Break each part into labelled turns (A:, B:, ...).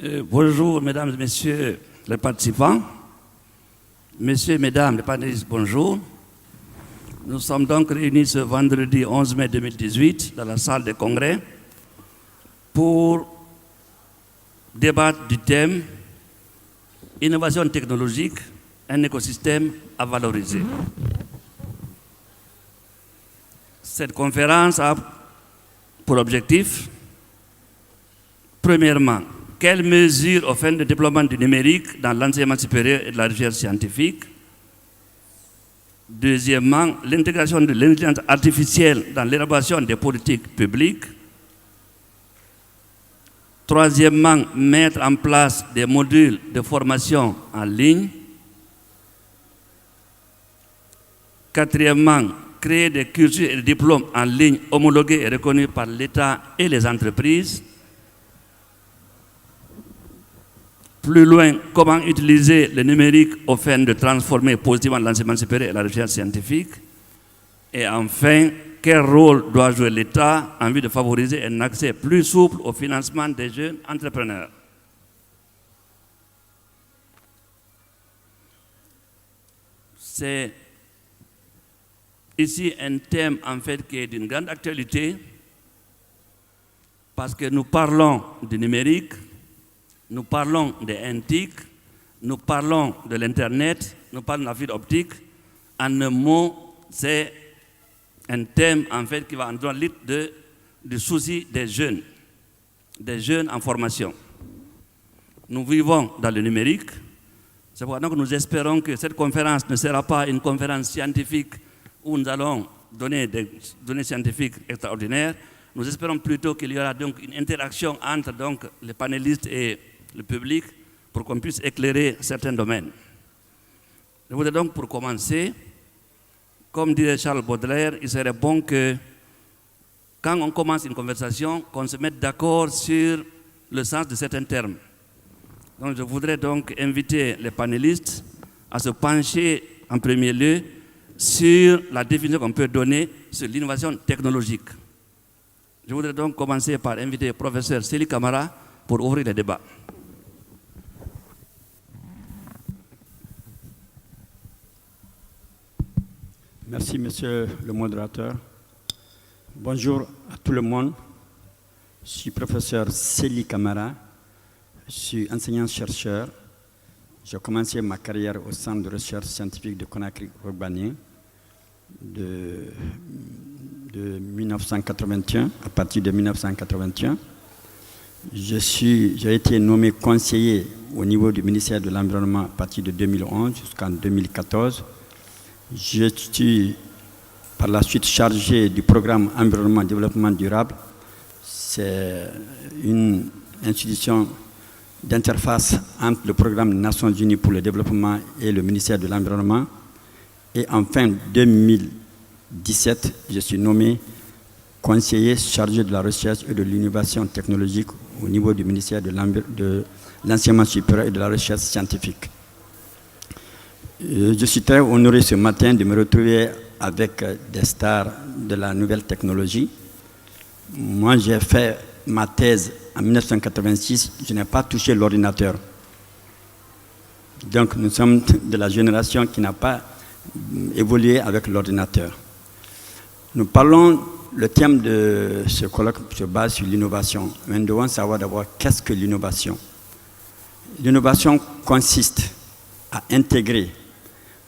A: Bonjour, mesdames et messieurs les participants. Messieurs et mesdames les panélistes, bonjour. Nous sommes donc réunis ce vendredi 11 mai 2018 dans la salle des congrès pour débattre du thème « Innovation technologique, un écosystème à valoriser ». Cette conférence a pour objectif, premièrement, quelles mesures offrent le développement du numérique dans l'enseignement supérieur et de la recherche scientifique? Deuxièmement, l'intégration de l'intelligence artificielle dans l'élaboration des politiques publiques. Troisièmement, mettre en place des modules de formation en ligne. Quatrièmement, créer des cursus et des diplômes en ligne homologués et reconnus par l'État et les entreprises. Plus loin, comment utiliser le numérique aux fins de transformer positivement l'enseignement supérieur et la recherche scientifique. Et enfin, quel rôle doit jouer l'État en vue de favoriser un accès plus souple au financement des jeunes entrepreneurs. C'est ici un thème en fait qui est d'une grande actualité parce que nous parlons du numérique, nous parlons des NTIC, nous parlons de l'Internet, nous parlons de la fibre optique. En un mot, c'est un thème en fait qui va en droit du souci des jeunes en formation. Nous vivons dans le numérique. C'est pourquoi nous espérons que cette conférence ne sera pas une conférence scientifique où nous allons donner des données scientifiques extraordinaires. Nous espérons plutôt qu'il y aura donc une interaction entre donc, les panélistes et le public pour qu'on puisse éclairer certains domaines. Je voudrais donc pour commencer, comme disait Charles Baudelaire, il serait bon que quand on commence une conversation, qu'on se mette d'accord sur le sens de certains termes. Donc je voudrais donc inviter les panélistes à se pencher en premier lieu sur la définition qu'on peut donner sur l'innovation technologique. Je voudrais donc commencer par inviter le professeur Célie Camara pour ouvrir le débat.
B: Merci, monsieur le modérateur. Bonjour à tout le monde. Je suis professeur Célie Camara. Je suis enseignant-chercheur. J'ai commencé ma carrière au Centre de recherche scientifique de Conakry-Ogbani de 1981, à partir de 1981. J'ai été nommé conseiller au niveau du ministère de l'Environnement à partir de 2011 jusqu'en 2014. Je suis par la suite chargé du programme Environnement et Développement Durable. C'est une institution d'interface entre le programme des Nations Unies pour le développement et le ministère de l'Environnement. Et en fin 2017, je suis nommé conseiller chargé de la recherche et de l'innovation technologique au niveau du ministère de l'enseignement supérieur et de la recherche scientifique. Je suis très honoré ce matin de me retrouver avec des stars de la nouvelle technologie. Moi, j'ai fait ma thèse en 1986, je n'ai pas touché l'ordinateur. Donc, nous sommes de la génération qui n'a pas évolué avec l'ordinateur. Nous parlons, le thème de ce colloque se base sur l'innovation. Mais nous devons savoir d'abord qu'est-ce que l'innovation. L'innovation consiste à intégrer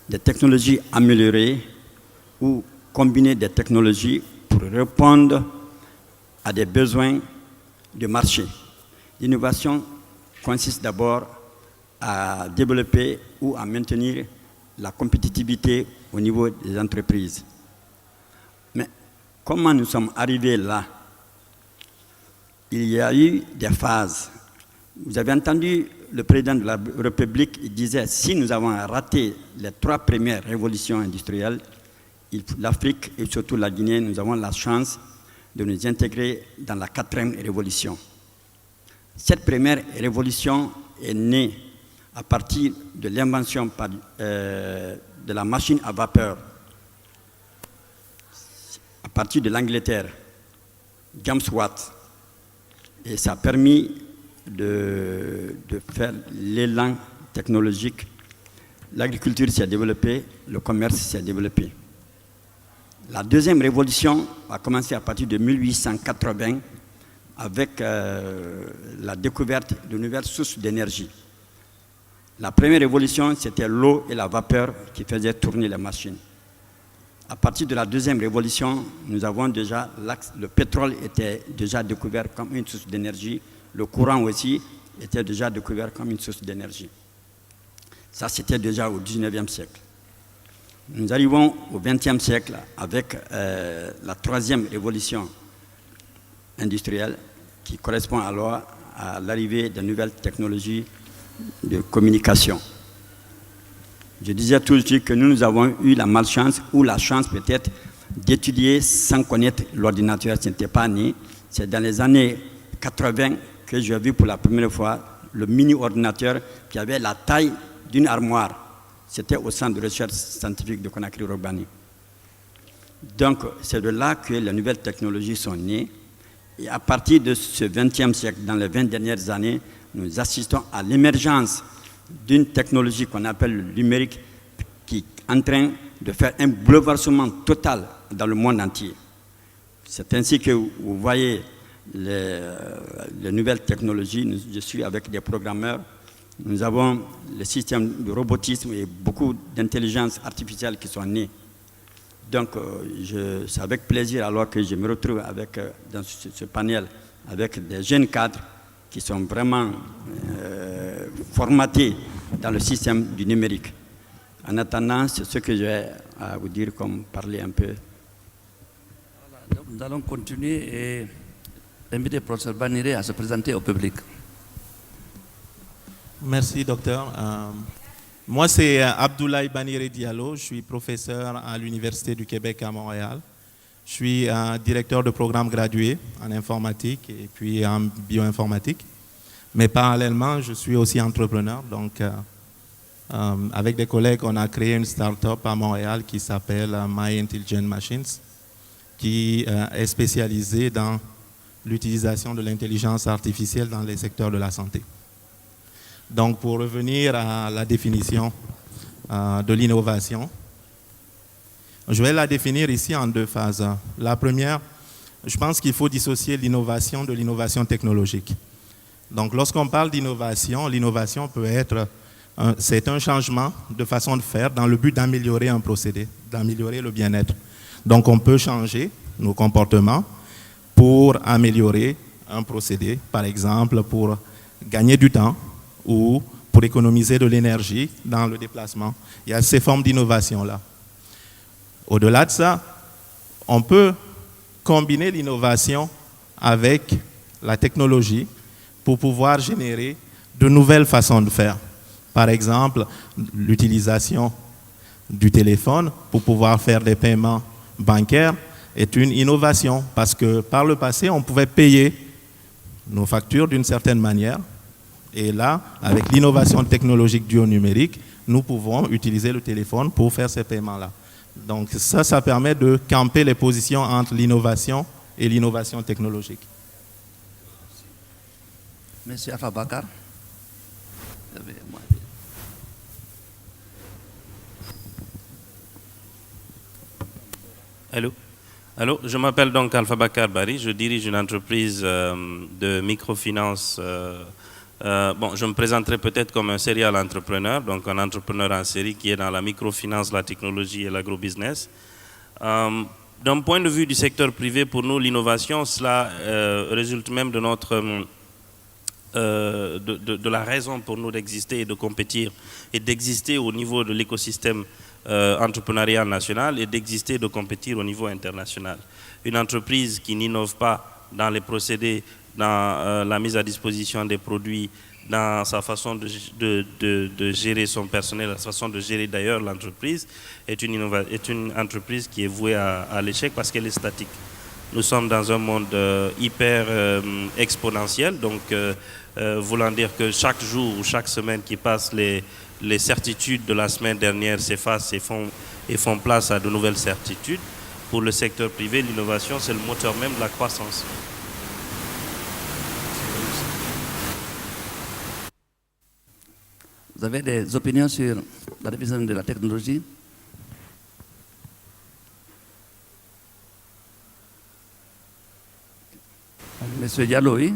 B: des technologies améliorées ou combiner des technologies pour répondre à des besoins de marché. L'innovation consiste d'abord à développer ou à maintenir la compétitivité au niveau des entreprises. Mais comment nous sommes arrivés là? Il y a eu des phases. Vous avez entendu le président de la République, il disait si nous avons raté les 3 premières révolutions industrielles, l'Afrique et surtout la Guinée, nous avons la chance de nous intégrer dans la 4e révolution. Cette première révolution est née à partir de l'invention de la machine à vapeur, à partir de l'Angleterre, James Watt. Et ça a permis de faire l'élan technologique. L'agriculture s'est développée, le commerce s'est développé. La deuxième révolution a commencé à partir de 1880 avec la découverte de nouvelles sources d'énergie. La première révolution, c'était l'eau et la vapeur qui faisaient tourner les machines. À partir de la deuxième révolution, nous avons déjà le pétrole était déjà découvert comme une source d'énergie. Le courant aussi était déjà découvert comme une source d'énergie. Ça, c'était déjà au 19e siècle. Nous arrivons au 20e siècle avec la troisième révolution industrielle qui correspond alors à l'arrivée de nouvelles technologies de communication. Je disais toujours que nous avons eu la malchance ou la chance peut-être d'étudier sans connaître l'ordinateur. Ce n'était pas né. C'est dans les années 80 que j'ai vu pour la première fois le mini-ordinateur qui avait la taille d'une armoire. C'était au centre de recherche scientifique de Conakry-Rogbani. Donc, c'est de là que les nouvelles technologies sont nées. Et à partir de ce 20e siècle, dans les 20 dernières années, nous assistons à l'émergence d'une technologie qu'on appelle le numérique qui est en train de faire un bouleversement total dans le monde entier. C'est ainsi que vous voyez les nouvelles technologies. Je suis avec des programmeurs. Nous avons les systèmes de robotisme et beaucoup d'intelligence artificielle qui sont nés. Donc, c'est avec plaisir alors que je me retrouve dans ce panel avec des jeunes cadres qui sont vraiment formatés dans le système du numérique. En attendant, c'est ce que j'ai à vous dire, comme parler un peu.
A: Nous allons continuer et inviter le professeur Baniré à se présenter au public.
C: Merci, docteur. Moi, c'est Abdoulaye Baniré Diallo. Je suis professeur à l'Université du Québec à Montréal. Je suis directeur de programme gradué en informatique et puis en bioinformatique. Mais parallèlement, je suis aussi entrepreneur. Donc, avec des collègues, on a créé une start-up à Montréal qui s'appelle My Intelligent Machines, qui est spécialisée dans l'utilisation de l'intelligence artificielle dans les secteurs de la santé. Donc, pour revenir à la définition de l'innovation, je vais la définir ici en deux phases. La première, je pense qu'il faut dissocier l'innovation de l'innovation technologique. Donc, lorsqu'on parle d'innovation, l'innovation peut être, c'est un changement de façon de faire dans le but d'améliorer un procédé, d'améliorer le bien-être. Donc, on peut changer nos comportements pour améliorer un procédé, par exemple, pour gagner du temps, ou pour économiser de l'énergie dans le déplacement. Il y a ces formes d'innovation-là. Au-delà de ça, on peut combiner l'innovation avec la technologie pour pouvoir générer de nouvelles façons de faire. Par exemple, l'utilisation du téléphone pour pouvoir faire des paiements bancaires est une innovation parce que par le passé, on pouvait payer nos factures d'une certaine manière. Et là, avec l'innovation technologique due au numérique, nous pouvons utiliser le téléphone pour faire ces paiements-là. Donc ça permet de camper les positions entre l'innovation et l'innovation technologique.
A: Monsieur Alpha Bakar.
D: Allô, je m'appelle donc Alpha Bakar Bari, je dirige une entreprise de microfinance. Je me présenterai peut-être comme un serial entrepreneur, donc un entrepreneur en série qui est dans la microfinance, la technologie et l'agrobusiness. D'un point de vue du secteur privé, pour nous, l'innovation, cela résulte même de notre de la raison pour nous d'exister et de compétir et d'exister au niveau de l'écosystème entrepreneurial national et d'exister et de compétir au niveau international. Une entreprise qui n'innove pas dans les procédés, dans la mise à disposition des produits, dans sa façon de gérer son personnel, sa façon de gérer d'ailleurs l'entreprise, est une entreprise qui est vouée à l'échec parce qu'elle est statique. Nous sommes dans un monde hyper exponentiel, donc voulant dire que chaque jour ou chaque semaine qui passe, les certitudes de la semaine dernière s'effacent et font place à de nouvelles certitudes. Pour le secteur privé, l'innovation, c'est le moteur même de la croissance.
A: Vous avez des opinions sur la définition de la technologie? Monsieur Diallo, oui.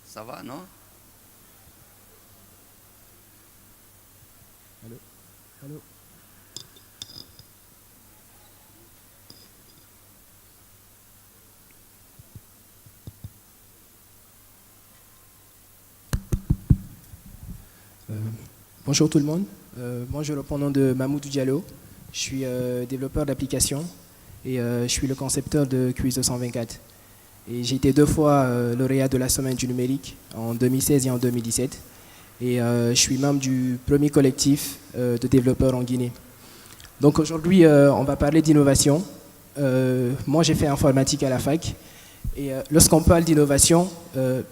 A: Ça va, non?
E: Allô? Allô? Bonjour tout le monde. Moi, je réponds au nom de Mamoudou Diallo. Je suis développeur d'applications et je suis le concepteur de Quiz 224. Et j'ai été 2 fois lauréat de la Semaine du numérique en 2016 et en 2017. Et je suis membre du premier collectif de développeurs en Guinée. Donc aujourd'hui, on va parler d'innovation. Moi, j'ai fait informatique à la fac. Et lorsqu'on parle d'innovation,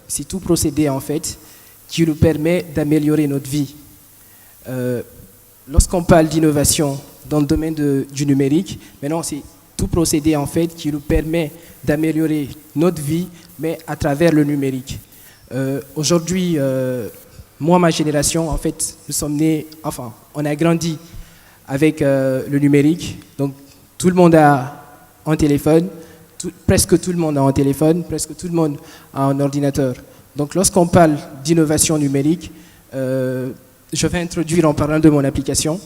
E: c'est tout procédé en fait qui nous permet d'améliorer notre vie. Lorsqu'on parle d'innovation dans le domaine du numérique, maintenant c'est tout procédé en fait qui nous permet d'améliorer notre vie, mais à travers le numérique. Aujourd'hui, moi, ma génération, en fait, nous sommes nés, enfin, on a grandi avec le numérique. Donc, tout le monde a un téléphone, presque tout le monde a un téléphone, presque tout le monde a un ordinateur. Donc, lorsqu'on parle d'innovation numérique, je vais introduire en parlant de mon application.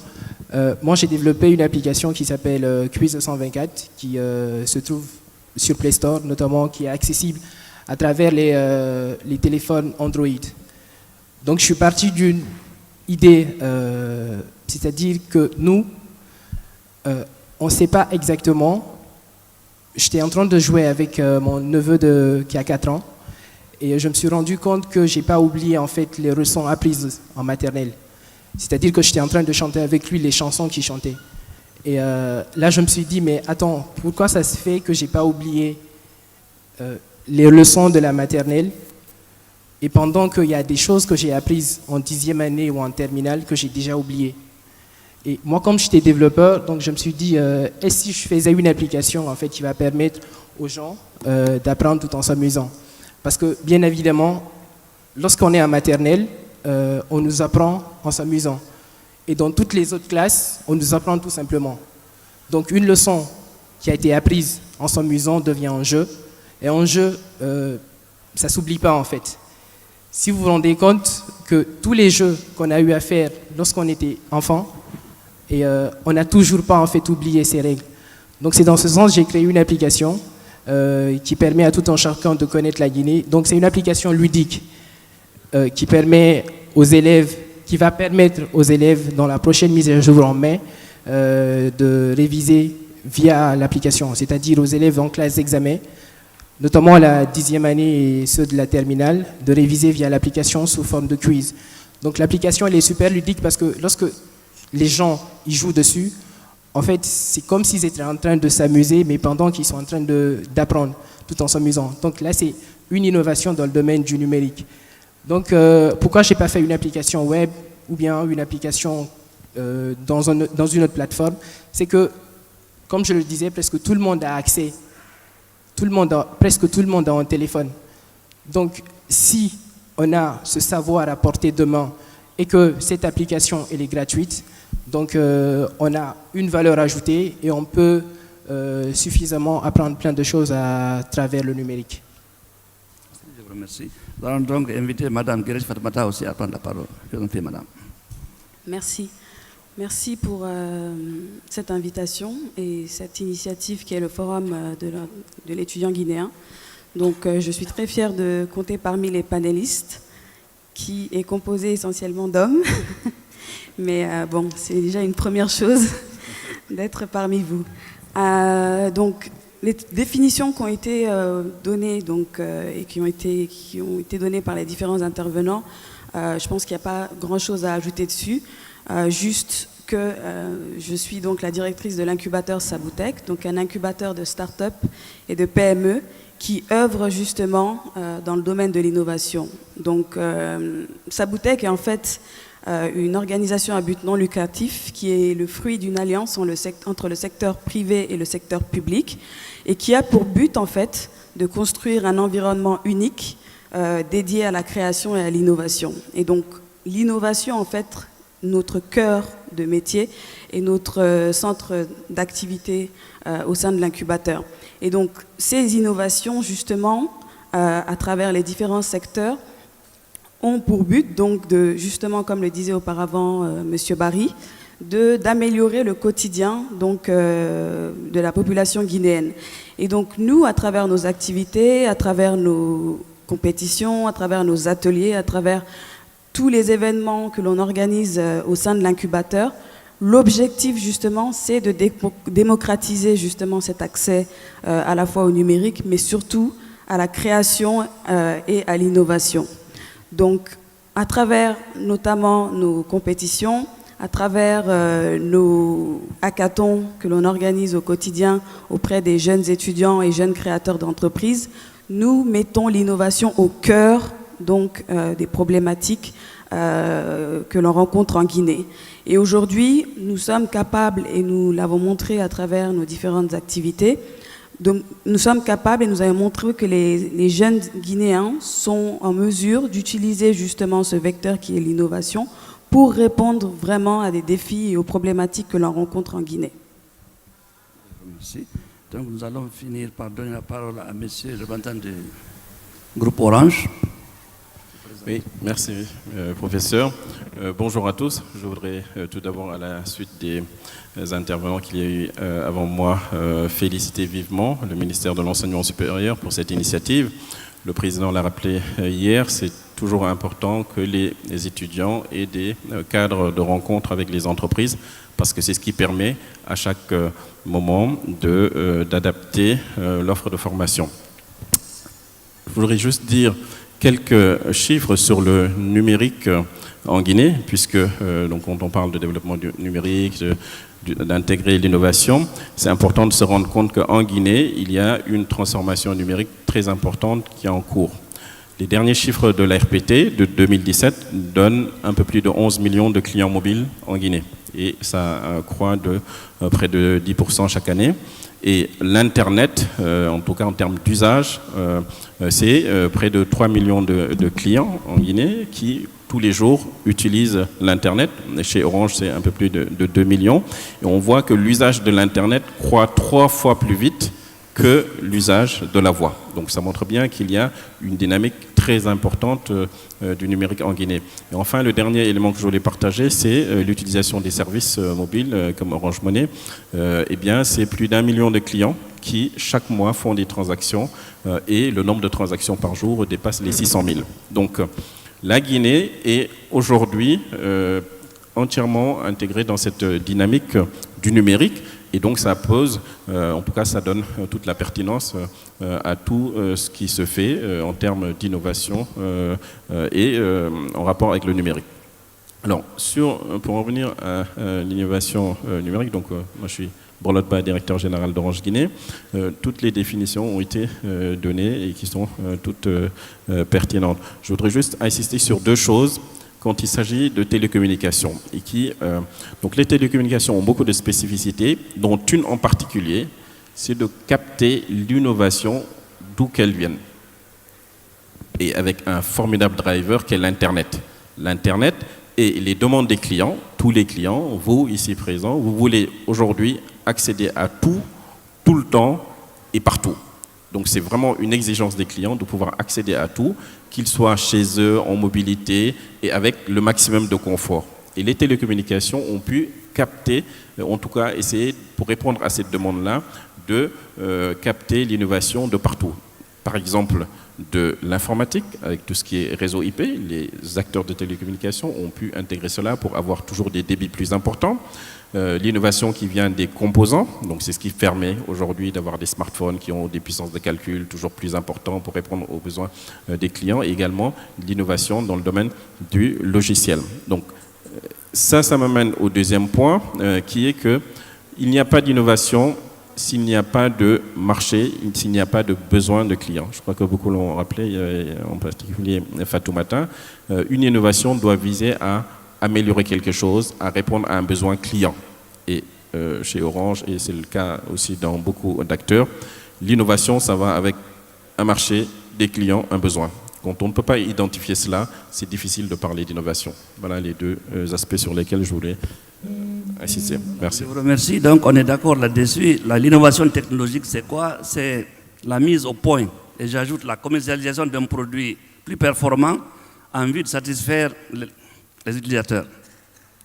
E: Moi, j'ai développé une application qui s'appelle Quiz 224, qui se trouve sur Play Store, notamment, qui est accessible à travers les téléphones Android. Donc, je suis parti d'une idée, c'est-à-dire que nous, on ne sait pas exactement. J'étais en train de jouer avec mon neveu qui a 4 ans, et je me suis rendu compte que je n'ai pas oublié en fait les leçons apprises en maternelle. C'est-à-dire que j'étais en train de chanter avec lui les chansons qu'il chantait. Et là, je me suis dit, mais attends, pourquoi ça se fait que je n'ai pas oublié les leçons de la maternelle, et pendant qu'il y a des choses que j'ai apprises en 10e année ou en terminale que j'ai déjà oubliées. Et moi, comme j'étais développeur, donc je me suis dit, et si je faisais une application en fait, qui va permettre aux gens d'apprendre tout en s'amusant? Parce que, bien évidemment, lorsqu'on est en maternelle, on nous apprend en s'amusant. Et dans toutes les autres classes, on nous apprend tout simplement. Donc, une leçon qui a été apprise en s'amusant devient un jeu. Et un jeu, ça ne s'oublie pas en fait. Si vous vous rendez compte que tous les jeux qu'on a eu à faire lorsqu'on était enfant, et on n'a toujours pas en fait oublié ces règles. Donc c'est dans ce sens que j'ai créé une application qui permet à tout un chacun de connaître la Guinée. Donc c'est une application ludique qui permet aux élèves, qui va permettre aux élèves dans la prochaine mise à jour en mai de réviser via l'application, c'est-à-dire aux élèves en classe d'examen, notamment la 10e année et ceux de la terminale, de réviser via l'application sous forme de quiz. Donc l'application, elle est super ludique parce que lorsque les gens y jouent dessus, en fait, c'est comme s'ils étaient en train de s'amuser, mais pendant qu'ils sont en train d'apprendre, tout en s'amusant. Donc là, c'est une innovation dans le domaine du numérique. Donc pourquoi je n'ai pas fait une application web ou bien une application dans une autre plateforme? C'est que, comme je le disais, presque tout le monde a accès. Presque tout le monde a un téléphone. Donc, si on a ce savoir à portée de main et que cette application elle est gratuite, donc on a une valeur ajoutée et on peut suffisamment apprendre plein de choses à travers le numérique.
A: Je vous remercie. Nous allons donc inviter Mme Guérèche Fatmata aussi à prendre la parole. Je vous en prie, Madame.
F: Merci. Merci pour cette invitation et cette initiative qui est le forum de l'étudiant guinéen. Donc je suis très fière de compter parmi les panélistes qui est composé essentiellement d'hommes. Mais bon, c'est déjà une première chose d'être parmi vous. Donc les définitions qui ont été données et qui ont été données par les différents intervenants, je pense qu'il n'y a pas grand-chose à ajouter dessus. Juste puisque je suis donc la directrice de l'incubateur Saboutech, donc un incubateur de start-up et de PME qui œuvre justement dans le domaine de l'innovation. Donc Saboutech est en fait une organisation à but non lucratif qui est le fruit d'une alliance entre le secteur privé et le secteur public et qui a pour but en fait de construire un environnement unique dédié à la création et à l'innovation. Et donc l'innovation en fait, notre cœur de métier et notre centre d'activité au sein de l'incubateur. Et donc ces innovations justement à travers les différents secteurs ont pour but donc de, justement comme le disait auparavant Monsieur Barry, d'améliorer le quotidien donc, de la population guinéenne. Et donc nous, à travers nos activités, à travers nos compétitions, à travers nos ateliers, à travers tous les événements que l'on organise au sein de l'incubateur, l'objectif justement c'est de démocratiser justement cet accès à la fois au numérique mais surtout à la création et à l'innovation. Donc à travers notamment nos compétitions, à travers nos hackathons que l'on organise au quotidien auprès des jeunes étudiants et jeunes créateurs d'entreprises, nous mettons l'innovation au cœur donc, des problématiques que l'on rencontre en Guinée. Et aujourd'hui, nous sommes capables, et nous l'avons montré à travers nos différentes activités, donc, nous sommes capables et nous avons montré que les jeunes Guinéens sont en mesure d'utiliser justement ce vecteur qui est l'innovation pour répondre vraiment à des défis et aux problématiques que l'on rencontre en Guinée.
A: Merci. Donc nous allons finir par donner la parole à M. le représentant du groupe Orange.
G: Oui, merci professeur. Bonjour à tous. Je voudrais tout d'abord, à la suite des intervenants qu'il y a eu avant moi, féliciter vivement le ministère de l'Enseignement supérieur pour cette initiative. Le président l'a rappelé hier, c'est toujours important que les étudiants aient des cadres de rencontre avec les entreprises parce que c'est ce qui permet à chaque moment d'adapter l'offre de formation. Je voudrais juste dire quelques chiffres sur le numérique en Guinée, puisque donc, quand on parle de développement numérique, d'intégrer l'innovation, c'est important de se rendre compte qu'en Guinée, il y a une transformation numérique très importante qui est en cours. Les derniers chiffres de la RPT de 2017 donnent un peu plus de 11 millions de clients mobiles en Guinée. Et ça croît de près de 10% chaque année. Et l'Internet, en tout cas en termes d'usage, c'est près de 3 millions de clients en Guinée qui, tous les jours, utilisent l'Internet. Chez Orange, c'est un peu plus de 2 millions. Et on voit que l'usage de l'Internet croît 3 fois plus vite que l'usage de la voix. Donc ça montre bien qu'il y a une dynamique très importante du numérique en Guinée. Et enfin, le dernier élément que je voulais partager, c'est l'utilisation des services mobiles comme Orange Money. Eh bien, c'est plus d'1 million de clients qui, chaque mois, font des transactions et le nombre de transactions par jour dépasse les 600 000. Donc, la Guinée est aujourd'hui entièrement intégrée dans cette dynamique du numérique. Et donc ça pose, en tout cas ça donne toute la pertinence à tout ce qui se fait en termes d'innovation et en rapport avec le numérique. Alors, pour en revenir à l'innovation numérique, donc moi je suis Borlot Ba, directeur général d'Orange Guinée, toutes les définitions ont été données et qui sont toutes pertinentes. Je voudrais juste insister sur deux choses quand il s'agit de télécommunications. Et donc les télécommunications ont beaucoup de spécificités, dont une en particulier, c'est de capter l'innovation d'où qu'elle vienne. Et avec un formidable driver qu'est l'Internet. L'Internet et les demandes des clients, tous les clients, vous ici présents, vous voulez aujourd'hui accéder à tout, tout le temps et partout. Donc c'est vraiment une exigence des clients de pouvoir accéder à tout, qu'ils soient chez eux, en mobilité et avec le maximum de confort. Et les télécommunications ont pu capter, en tout cas essayer, pour répondre à cette demande-là, de capter l'innovation de partout. Par exemple, de l'informatique, avec tout ce qui est réseau IP, les acteurs de télécommunications ont pu intégrer cela pour avoir toujours des débits plus importants. L'innovation qui vient des composants, donc c'est ce qui permet aujourd'hui d'avoir des smartphones qui ont des puissances de calcul toujours plus importantes pour répondre aux besoins des clients, et également l'innovation dans le domaine du logiciel. Donc ça m'amène au deuxième point, qui est que il n'y a pas d'innovation s'il n'y a pas de marché, s'il n'y a pas de besoin de clients. Je crois que beaucoup l'ont rappelé, en particulier Fatoumata. Une innovation doit viser à améliorer quelque chose, à répondre à un besoin client. Et chez Orange, et c'est le cas aussi dans beaucoup d'acteurs, l'innovation, ça va avec un marché, des clients, un besoin. Quand on ne peut pas identifier cela, c'est difficile de parler d'innovation. Voilà les deux aspects sur lesquels je voulais insister. Merci.
A: Je vous remercie. Donc, on est d'accord là-dessus. L'innovation technologique, c'est quoi? C'est la mise au point, et j'ajoute la commercialisation d'un produit plus performant en vue de satisfaire les utilisateurs.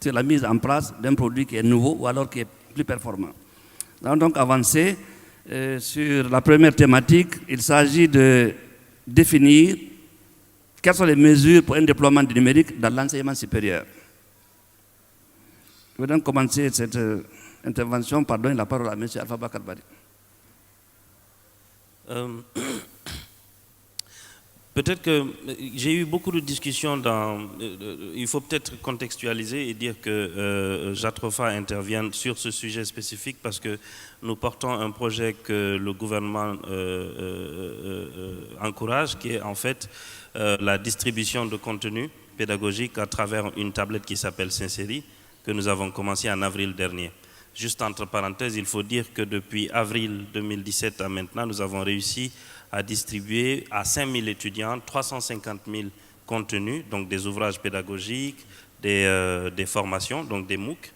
A: C'est la mise en place d'un produit qui est nouveau ou alors qui est plus performant. Nous allons donc avancer sur la première thématique. Il s'agit de définir quelles sont les mesures pour un déploiement du numérique dans l'enseignement supérieur. Je vais donc commencer cette intervention par donner la parole à M. Alpha Bakar Bari.
D: Peut-être que j'ai eu beaucoup de discussions il faut peut-être contextualiser et dire que Jatrofa intervient sur ce sujet spécifique parce que nous portons un projet que le gouvernement encourage, qui est en fait la distribution de contenu pédagogique à travers une tablette qui s'appelle Sincéri, que nous avons commencé en avril dernier. Juste entre parenthèses, il faut dire que depuis avril 2017 à maintenant, nous avons réussi à distribuer à 5000 étudiants 350 000 contenus, donc des ouvrages pédagogiques, des formations, donc des MOOC,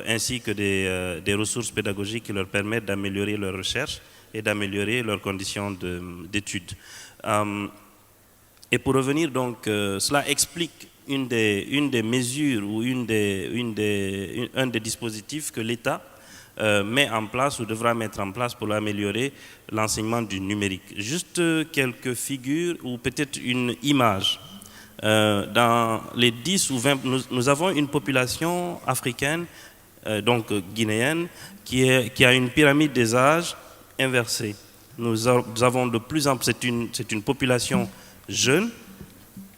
D: ainsi que des ressources pédagogiques qui leur permettent d'améliorer leur recherche et d'améliorer leurs conditions d'études. Et pour revenir donc, cela explique une des mesures ou un des dispositifs que l'État met en place ou devra mettre en place pour améliorer l'enseignement du numérique. Juste quelques figures ou peut-être une image. Dans les 10 ou 20, nous avons une population africaine, donc guinéenne, qui a une pyramide des âges inversée. Nous avons de plus en plus, c'est une population jeune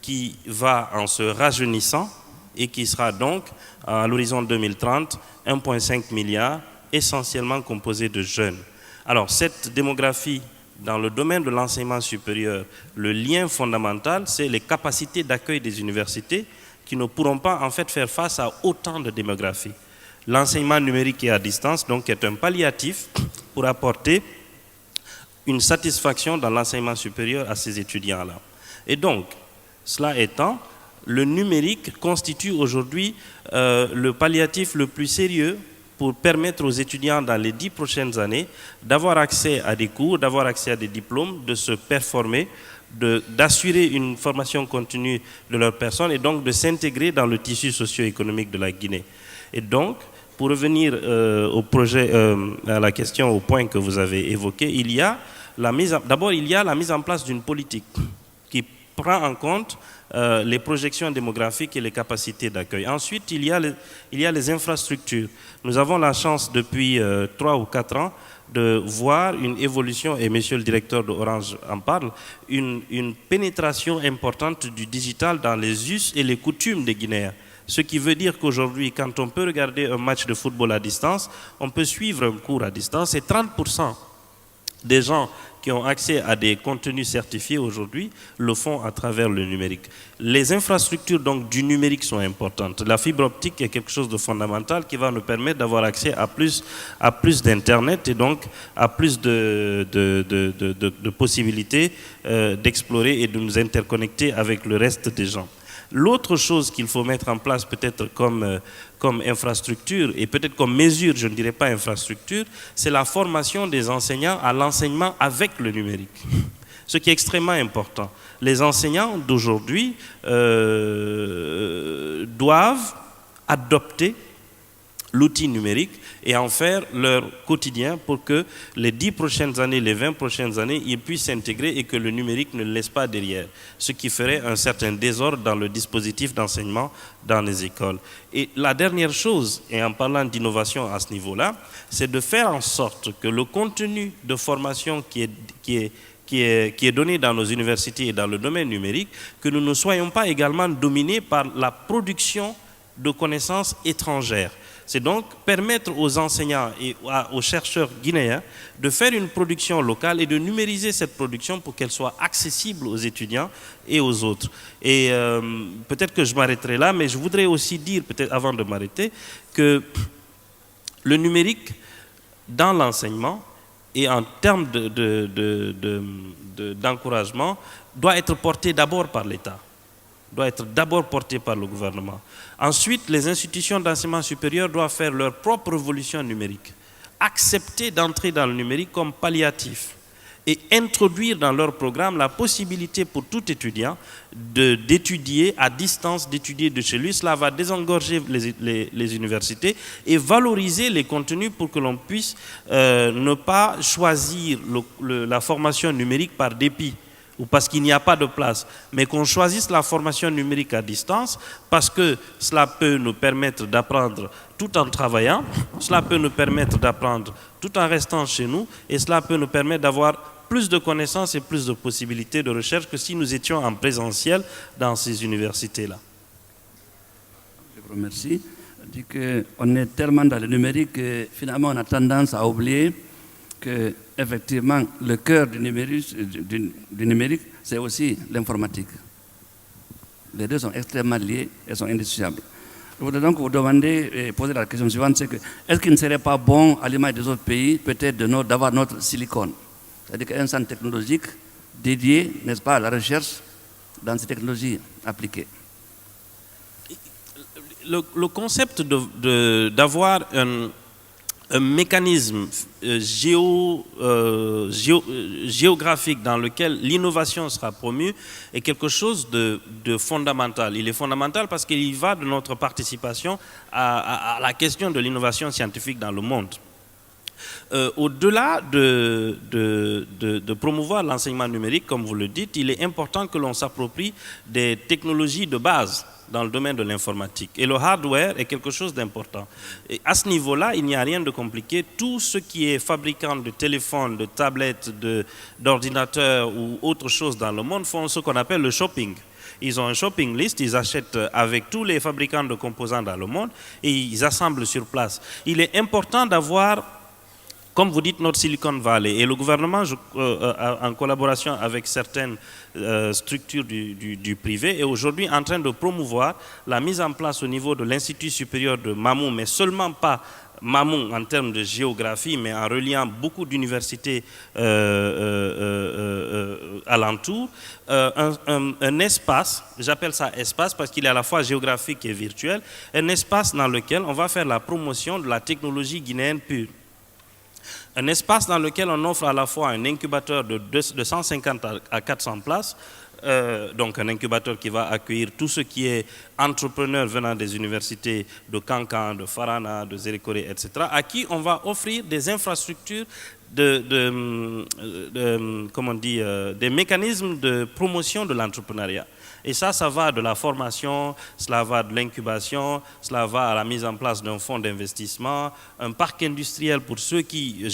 D: qui va en se rajeunissant et qui sera donc, à l'horizon 2030, 1,5 milliard, essentiellement composé de jeunes. Alors, cette démographie, dans le domaine de l'enseignement supérieur, le lien fondamental, c'est les capacités d'accueil des universités qui ne pourront pas, en fait, faire face à autant de démographie. L'enseignement numérique et à distance, donc, est un palliatif pour apporter une satisfaction dans l'enseignement supérieur à ces étudiants-là. Et donc, cela étant, le numérique constitue aujourd'hui le palliatif le plus sérieux pour permettre aux étudiants dans les 10 prochaines années d'avoir accès à des cours, d'avoir accès à des diplômes, de se performer, d'assurer une formation continue de leur personne et donc de s'intégrer dans le tissu socio-économique de la Guinée. Et donc, pour revenir au projet, à la question, au point que vous avez évoqué, d'abord il y a la mise en place d'une politique qui prend en compte les projections démographiques et les capacités d'accueil. Ensuite, il y a les infrastructures. Nous avons la chance depuis 3 ou 4 ans de voir une évolution, et monsieur le directeur d'Orange en parle, une pénétration importante du digital dans les us et les coutumes des Guinéens. Ce qui veut dire qu'aujourd'hui, quand on peut regarder un match de football à distance, on peut suivre un cours à distance, et 30% des gens qui ont accès à des contenus certifiés aujourd'hui le font à travers le numérique. Les infrastructures donc du numérique sont importantes. La fibre optique est quelque chose de fondamental qui va nous permettre d'avoir accès à plus d'Internet et donc à plus de possibilités d'explorer et de nous interconnecter avec le reste des gens. L'autre chose qu'il faut mettre en place peut-être comme infrastructure et peut-être comme mesure, je ne dirais pas infrastructure, c'est la formation des enseignants à l'enseignement avec le numérique. Ce qui est extrêmement important. Les enseignants d'aujourd'hui doivent adopter l'outil numérique et en faire leur quotidien pour que les 10 prochaines années, les 20 prochaines années, ils puissent s'intégrer et que le numérique ne le laisse pas derrière. Ce qui ferait un certain désordre dans le dispositif d'enseignement dans les écoles. Et la dernière chose, et en parlant d'innovation à ce niveau-là, c'est de faire en sorte que le contenu de formation qui est donné dans nos universités et dans le domaine numérique, que nous ne soyons pas également dominés par la production de connaissances étrangères. C'est donc permettre aux enseignants et aux chercheurs guinéens de faire une production locale et de numériser cette production pour qu'elle soit accessible aux étudiants et aux autres. Et peut-être que je m'arrêterai là, mais je voudrais aussi dire, peut-être avant de m'arrêter, que le numérique dans l'enseignement et en termes d'encouragement doit être porté d'abord par l'État, doit être d'abord porté par le gouvernement. Ensuite, les institutions d'enseignement supérieur doivent faire leur propre révolution numérique, accepter d'entrer dans le numérique comme palliatif et introduire dans leur programme la possibilité pour tout étudiant d'étudier à distance, d'étudier de chez lui. Cela va désengorger les universités et valoriser les contenus pour que l'on puisse ne pas choisir la formation numérique par dépit ou parce qu'il n'y a pas de place, mais qu'on choisisse la formation numérique à distance parce que cela peut nous permettre d'apprendre tout en travaillant, cela peut nous permettre d'apprendre tout en restant chez nous et cela peut nous permettre d'avoir plus de connaissances et plus de possibilités de recherche que si nous étions en présentiel dans ces universités-là.
A: Je vous remercie. Je dis qu'on est tellement dans le numérique que finalement on a tendance à oublier que effectivement le cœur du numérique, c'est aussi l'informatique. Les deux sont extrêmement liés et sont indissociables. Je voudrais donc vous demander et poser la question suivante, c'est que est-ce qu'il ne serait pas bon, à l'image des autres pays, peut-être d'avoir notre silicone, c'est-à-dire qu'un centre technologique dédié, n'est-ce pas, à la recherche dans ces technologies appliquées?
D: Le concept d'avoir un mécanisme géographique dans lequel l'innovation sera promue est quelque chose de fondamental. Il est fondamental parce qu'il va de notre participation à la question de l'innovation scientifique dans le monde. Au-delà de promouvoir l'enseignement numérique, comme vous le dites, il est important que l'on s'approprie des technologies de base dans le domaine de l'informatique. Et le hardware est quelque chose d'important. Et à ce niveau-là, il n'y a rien de compliqué. Tout ce qui est fabricant de téléphones, de tablettes, d'ordinateurs ou autre chose dans le monde font ce qu'on appelle le shopping. Ils ont un shopping list, ils achètent avec tous les fabricants de composants dans le monde et ils assemblent sur place. Il est important d'avoir, comme vous dites, notre Silicon Valley et le gouvernement, en collaboration avec certaines structures du privé, est aujourd'hui en train de promouvoir la mise en place au niveau de l'Institut supérieur de Mamou, mais seulement pas Mamou en termes de géographie, mais en reliant beaucoup d'universités alentour, un espace, j'appelle ça espace parce qu'il est à la fois géographique et virtuel, un espace dans lequel on va faire la promotion de la technologie guinéenne pure. Un espace dans lequel on offre à la fois un incubateur de 150 à 400 places, donc un incubateur qui va accueillir tout ce qui est entrepreneurs venant des universités de Kankan, de Farana, de Zérékoré, etc., à qui on va offrir des infrastructures, des mécanismes de promotion de l'entrepreneuriat. Et ça va de la formation, cela va de l'incubation, cela va à la mise en place d'un fonds d'investissement, un parc industriel pour ceux qui,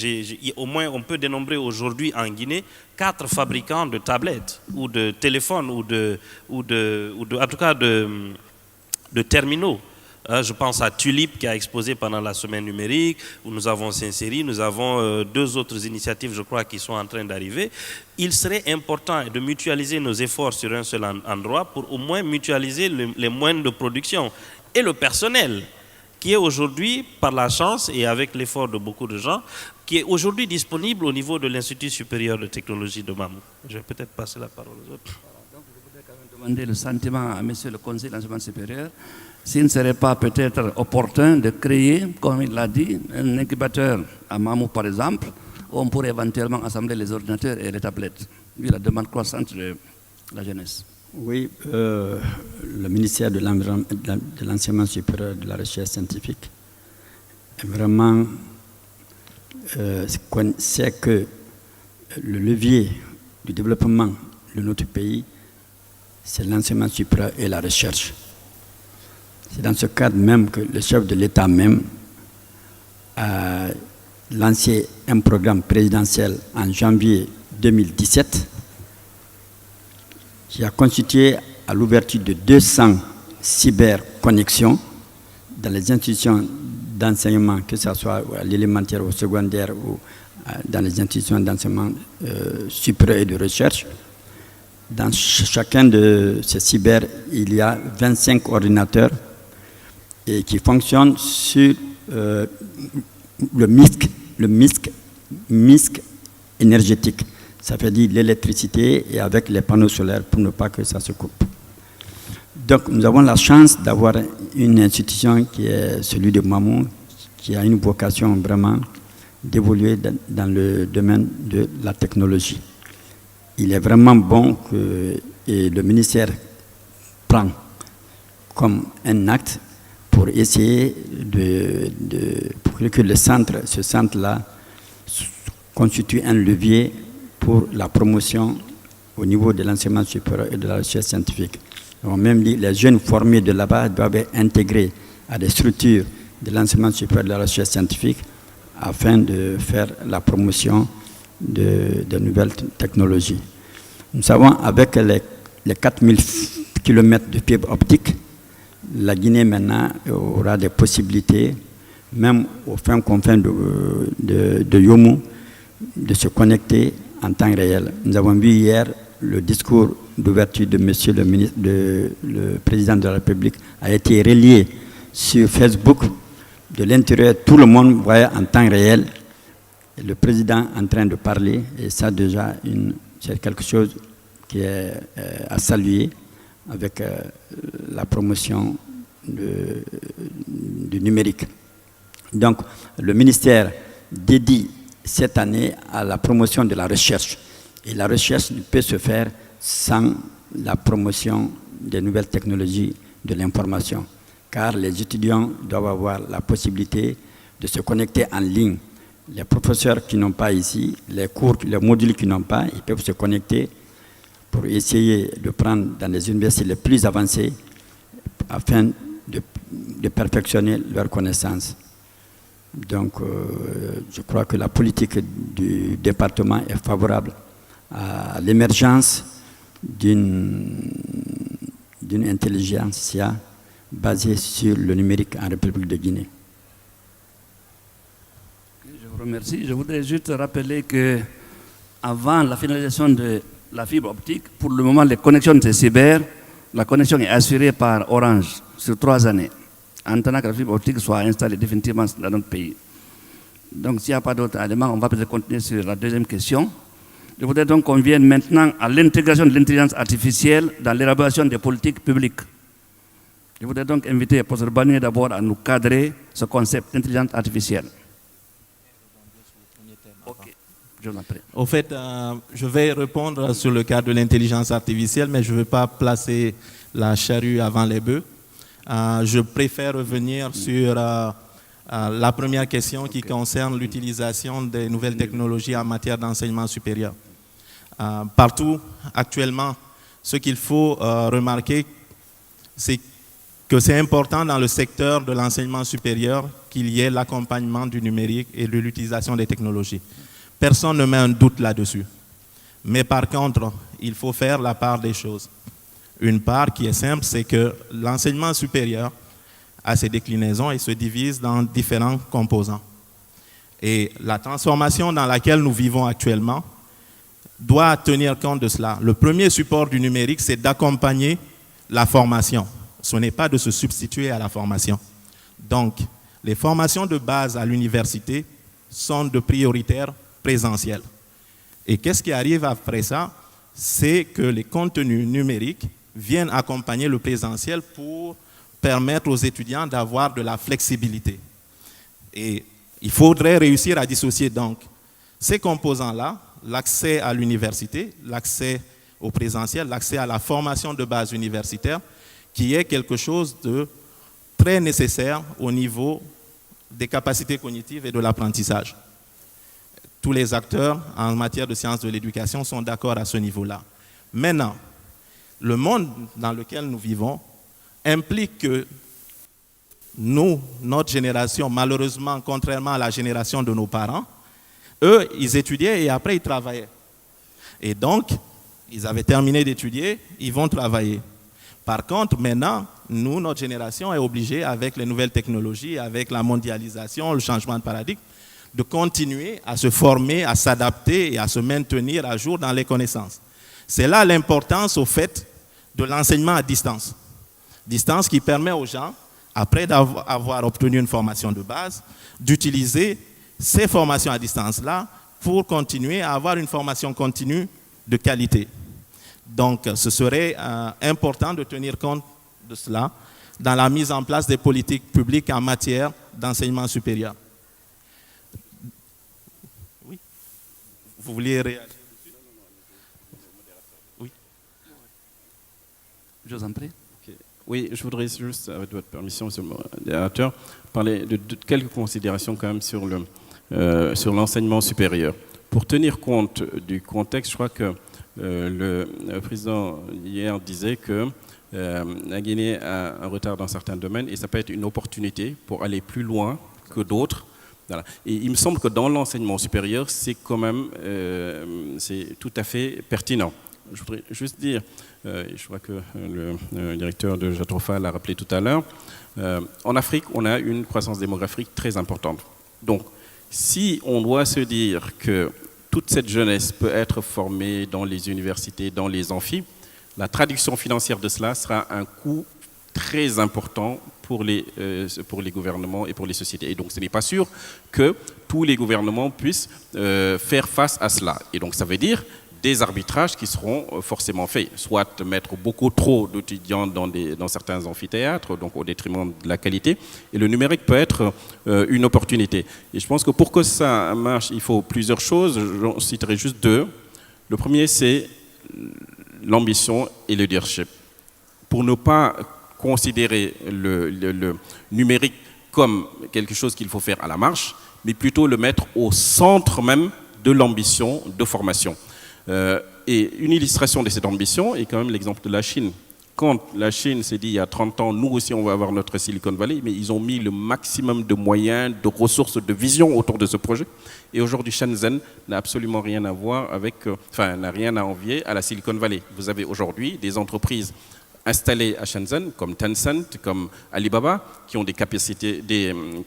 D: au moins on peut dénombrer aujourd'hui en Guinée 4 fabricants de tablettes ou de téléphones ou en tout cas de terminaux. Je pense à Tulip qui a exposé pendant la semaine numérique, où nous avons Sincéry, nous avons 2 autres initiatives, je crois, qui sont en train d'arriver. Il serait important de mutualiser nos efforts sur un seul endroit pour au moins mutualiser les moyens de production et le personnel qui est aujourd'hui, par la chance et avec l'effort de beaucoup de gens, qui est aujourd'hui disponible au niveau de l'Institut supérieur de technologie de Mamou. Je vais peut-être passer la parole aux autres.
A: Donc, je voudrais quand même demander le sentiment à monsieur le conseiller de l'enseignement supérieur. S'il ne serait pas peut-être opportun de créer, comme il l'a dit, un incubateur à Mamou par exemple, où on pourrait éventuellement assembler les ordinateurs et les tablettes, vu la demande croissante de la jeunesse.
B: Oui, le ministère de l'enseignement supérieur et de la recherche scientifique est vraiment sait que le levier du développement de notre pays, c'est l'enseignement supérieur et la recherche. C'est dans ce cadre même que le chef de l'État même a lancé un programme présidentiel en janvier 2017 qui a constitué à l'ouverture de 200 cyberconnexions dans les institutions d'enseignement, que ce soit à l'élémentaire, au secondaire ou dans les institutions d'enseignement supérieur et de recherche, dans chacun de ces cyber, il y a 25 ordinateurs et qui fonctionnent sur le MISC énergétique. Ça veut dire l'électricité et avec les panneaux solaires pour ne pas que ça se coupe. Donc nous avons la chance d'avoir une institution qui est celui de Mamou, qui a une vocation vraiment d'évoluer dans le domaine de la technologie. Il est vraiment bon que le ministère prend comme un acte pour essayer pour que ce centre-là constitue un levier pour la promotion au niveau de l'enseignement supérieur et de la recherche scientifique. On même dit que les jeunes formés de là-bas doivent être intégrés à des structures de l'enseignement supérieur et de la recherche scientifique afin de faire la promotion de nouvelles technologies. Nous savons avec les 4000 km de fibre optique, la Guinée maintenant aura des possibilités, même aux fins confins de Yomou, de se connecter en temps réel. Nous avons vu hier le discours d'ouverture de Monsieur le Président de la République a été relié sur Facebook. De l'intérieur, tout le monde voyait en temps réel le président en train de parler, et ça déjà, c'est quelque chose qui est à saluer avec la promotion du numérique. Donc, le ministère dédie cette année à la promotion de la recherche. Et la recherche ne peut se faire sans la promotion des nouvelles technologies de l'information, car les étudiants doivent avoir la possibilité de se connecter en ligne. Les professeurs qui n'ont pas ici, les cours, les modules qui n'ont pas, ils peuvent se connecter pour essayer de prendre dans les universités les plus avancées afin de perfectionner leurs connaissances. Donc, je crois que la politique du département est favorable à l'émergence d'une intelligentsia basée sur le numérique en République de Guinée.
A: Je vous remercie. Je voudrais juste rappeler que avant la finalisation de la fibre optique, pour le moment, les connexions de cyber, la connexion est assurée par Orange sur 3 années, en attendant que la fibre optique soit installée définitivement dans notre pays. Donc, s'il n'y a pas d'autres éléments, on va peut-être continuer sur la deuxième question. Je voudrais donc qu'on vienne maintenant à l'intégration de l'intelligence artificielle dans l'élaboration des politiques publiques. Je voudrais donc inviter le professeur Banier d'abord à nous cadrer ce concept d'intelligence artificielle. Ok, je vous en prie.
C: Au fait, je vais répondre sur le cas de l'intelligence artificielle, mais je ne vais pas placer la charrue avant les bœufs. Je préfère revenir sur la première question qui concerne l'utilisation des nouvelles technologies en matière d'enseignement supérieur. Partout, actuellement, ce qu'il faut remarquer, c'est que c'est important dans le secteur de l'enseignement supérieur qu'il y ait l'accompagnement du numérique et de l'utilisation des technologies. Personne ne met un doute là-dessus. Mais par contre, il faut faire la part des choses. Une part qui est simple, c'est que l'enseignement supérieur a ses déclinaisons et se divise dans différents composants. Et la transformation dans laquelle nous vivons actuellement doit tenir compte de cela. Le premier support du numérique, c'est d'accompagner la formation. Ce n'est pas de se substituer à la formation. Donc, les formations de base à l'université sont de prioritaire présentiel. Et qu'est-ce qui arrive après ça? C'est que les contenus numériques viennent accompagner le présentiel pour permettre aux étudiants d'avoir de la flexibilité. Et il faudrait réussir à dissocier donc ces composants-là, l'accès à l'université, l'accès au présentiel, l'accès à la formation de base universitaire, qui est quelque chose de très nécessaire au niveau des capacités cognitives et de l'apprentissage. Tous les acteurs en matière de sciences de l'éducation sont d'accord à ce niveau-là. Maintenant, le monde dans lequel nous vivons implique que nous, notre génération, malheureusement, contrairement à la génération de nos parents, eux, ils étudiaient et après ils travaillaient. Et donc, ils avaient terminé d'étudier, ils vont travailler. Par contre, maintenant, nous, notre génération est obligée, avec les nouvelles technologies, avec la mondialisation, le changement de paradigme, de continuer à se former, à s'adapter et à se maintenir à jour dans les connaissances. C'est là l'importance, au fait, de l'enseignement à distance. Distance qui permet aux gens, après avoir obtenu une formation de base, d'utiliser ces formations à distance-là pour continuer à avoir une formation continue de qualité. Donc, ce serait important de tenir compte de cela dans la mise en place des politiques publiques en matière d'enseignement supérieur. Oui. Vous vouliez réagir? Oui.
A: Je vous en prie.
G: Okay. Oui, je voudrais juste, avec votre permission, monsieur le modérateur, parler de quelques considérations quand même sur l'enseignement supérieur. Pour tenir compte du contexte, je crois que le président hier disait que la Guinée a un retard dans certains domaines et ça peut être une opportunité pour aller plus loin que d'autres. Voilà. Et il me semble que dans l'enseignement supérieur, c'est quand même c'est tout à fait pertinent. Je voudrais juste dire, je crois que le directeur de Jatrofa l'a rappelé tout à l'heure, en Afrique, on a une croissance démographique très importante. Donc, si on doit se dire que toute cette jeunesse peut être formée dans les universités, dans les amphis, la traduction financière de cela sera un coût très important pour les gouvernements et pour les sociétés. Et donc, ce n'est pas sûr que tous les gouvernements puissent faire face à cela. Et donc, ça veut dire des arbitrages qui seront forcément faits, soit mettre beaucoup trop d'étudiants dans certains amphithéâtres, donc au détriment de la qualité, et le numérique peut être une opportunité. Et je pense que pour que ça marche, il faut plusieurs choses, j'en citerai juste deux. Le premier, c'est l'ambition et le leadership. Pour ne pas considérer le numérique comme quelque chose qu'il faut faire à la marche, mais plutôt le mettre au centre même de l'ambition de formation. Et une illustration de cette ambition est quand même l'exemple de la Chine. Quand la Chine s'est dit il y a 30 ans, nous aussi on va avoir notre Silicon Valley, mais ils ont mis le maximum de moyens, de ressources, de vision autour de ce projet. Et aujourd'hui, Shenzhen n'a absolument rien à voir avec, n'a rien à envier à la Silicon Valley. Vous avez aujourd'hui des entreprises installés à Shenzhen, comme Tencent, comme Alibaba, qui ont des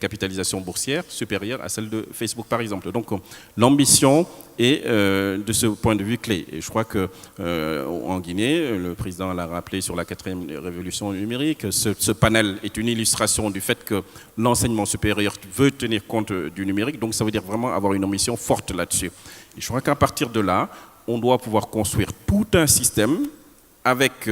G: capitalisations boursières supérieures à celles de Facebook, par exemple. Donc, l'ambition est, de ce point de vue, clé. Et je crois qu'en Guinée, le président l'a rappelé sur la 4e révolution numérique, ce panel est une illustration du fait que l'enseignement supérieur veut tenir compte du numérique. Donc, ça veut dire vraiment avoir une ambition forte là-dessus. Et je crois qu'à partir de là, on doit pouvoir construire tout un système avec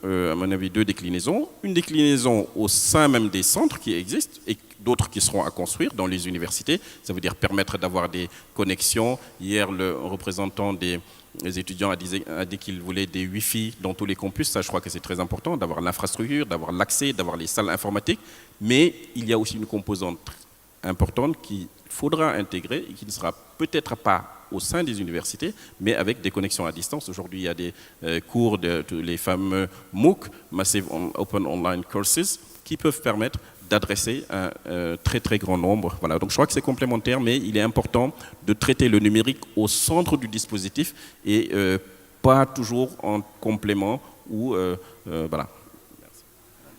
G: à mon avis, deux déclinaisons. Une déclinaison au sein même des centres qui existent et d'autres qui seront à construire dans les universités. Ça veut dire permettre d'avoir des connexions. Hier, le représentant des étudiants a dit qu'il voulait des Wi-Fi dans tous les campus. Ça, je crois que c'est très important, d'avoir l'infrastructure, d'avoir l'accès, d'avoir les salles informatiques. Mais il y a aussi une composante importante qu'il faudra intégrer et qui ne sera peut-être pas au sein des universités, mais avec des connexions à distance. Aujourd'hui, il y a des cours, les fameux MOOC, Massive Open Online Courses, qui peuvent permettre d'adresser un très très grand nombre. Voilà. Donc je crois que c'est complémentaire, mais il est important de traiter le numérique au centre du dispositif et pas toujours en complément ou voilà.
A: Merci.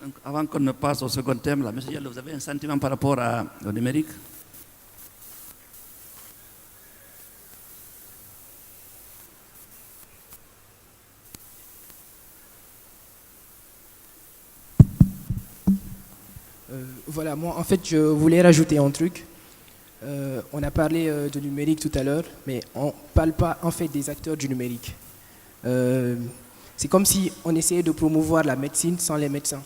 A: Donc, avant qu'on ne passe au second thème, là, M. Diallo, vous avez un sentiment par rapport au numérique?
E: Voilà, moi en fait je voulais rajouter un truc. On a parlé de numérique tout à l'heure, mais on ne parle pas en fait des acteurs du numérique. C'est comme si on essayait de promouvoir la médecine sans les médecins.